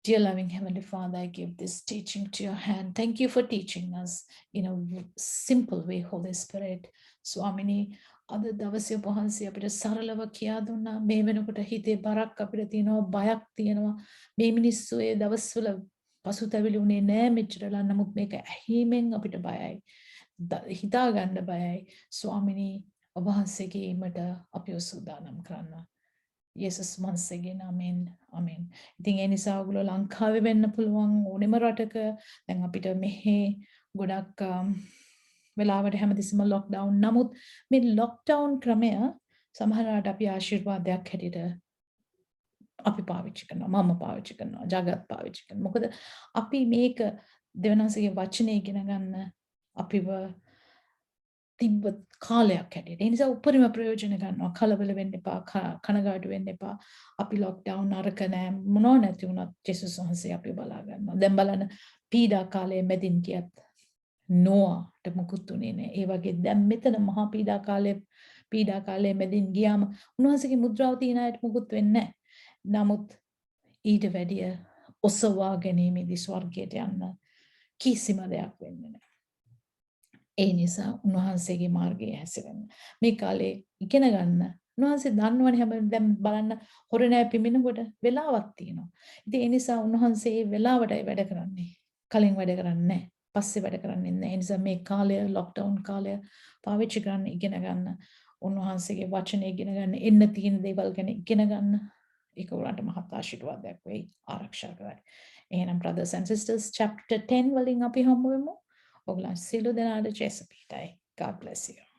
Dear loving Heavenly Father, I give this teaching to your hand. Thank you for teaching us in a simple way, Holy Spirit. Swamini, අද දවසේ වහන්සේ අපිට සරලව කියා දුන්නා. මේ වෙනකොට හිතේ බරක් අපිට තියෙනවා, බයක් තියෙනවා. මේ මිනිස්සු ඒ දවස්වල පසුතැවිලි උනේ නෑ මෙච්චරලා. නමුත් මේක ඇහිමෙන් අපිට බයයි. හිතා ගන්න බයයි. ස්වාමිනී, ඔබ වහන්සේගේ ඊමට අපිව සූදානම් කරන්න. යේසුස් වහන්සේගේ නාමයෙන් ආමෙන්. ඉතින් ඒ නිසා ඔයගොල්ලෝ ලංකාවේ වෙන්න පුළුවන් ඕනෙම රටක. දැන් අපිට මෙහි ගොඩක් වෙලාවට හැමතිස්සෙම ලොක්ඩවුන්. නමුත් මේ ලොක්ඩවුන් ක්‍රමය සමහරවිට අපි ආශිර්වාදයක් හැටියට අපි පාවිච්චි කරනවා. මම පාවිච්චි කරනවා. ජගත් පාවිච්චි කරනවා. මොකද අපි මේක දෙවනාසගේ වචනේ ඉගෙන ගන්න අපිව තිබ්බ කාලයක් හැටියට. ඒ නිසා උපරිම ප්‍රයෝජන ගන්නවා. කලබල වෙන්න එපා, කනගාටු වෙන්න එපා. අපි ලොක්ඩවුන් අරක නෑ, මොනවා නැති වුණත් ජේසුස් වහන්සේ අපි බලා ගන්නවා. දැන් බලන්න පීඩා කාලයේ මැදින් කියත් නෝවාට මුකුත් උනේ නෑ. ඒ වගේ දැන් මෙතන මහා පීඩා කාලයේ මැදින් ගියාම උන්වහන්සේගේ මුද්‍රාව තියන අයට මුකුත් වෙන්නේ නෑ. නමුත් ඊට වැඩිය ඔසවා ගැනීමේදී ස්වර්ගයට යන්න කිසිම දෙයක් වෙන්නේ නෑ. ඒ නිසා උන්වහන්සේගේ මාර්ගයේ හැසිරෙන්න. මේ කාලේ ඉගෙන ගන්න. උන්වහන්සේ දන්නවනේ හැම දැන් බලන්න හොර නෑ පිමිනකොට වෙලාවක් තියෙනවා. ඉතින් ඒ නිසා උන්වහන්සේ වෙලාවටයි වැඩ කරන්නේ. කලින් වැඩ කරන්නේ නෑ. පස්සේ වැඩ කරන්න ඉන්නේ. ඒ නිසා මේ කාලය ලොක්ඩවුන් කාලය පාවිච්චි කරන්න ඉගෙන ගන්න. උන්වහන්සේගේ වචනේ ඉගෙන ගන්න, එන්න තියෙන දේවල් ගැන ඉගෙන ගන්න. ඒක උලන්ට මහත් ආශිර්වාදයක් වෙයි, ආරක්ෂා කරයි. එහෙනම් brothers and sisters chapter 10 වලින් අපි හමු වෙමු. ඔයගලන් සියලු දෙනාට ජේසුස් පිටයි. God bless you.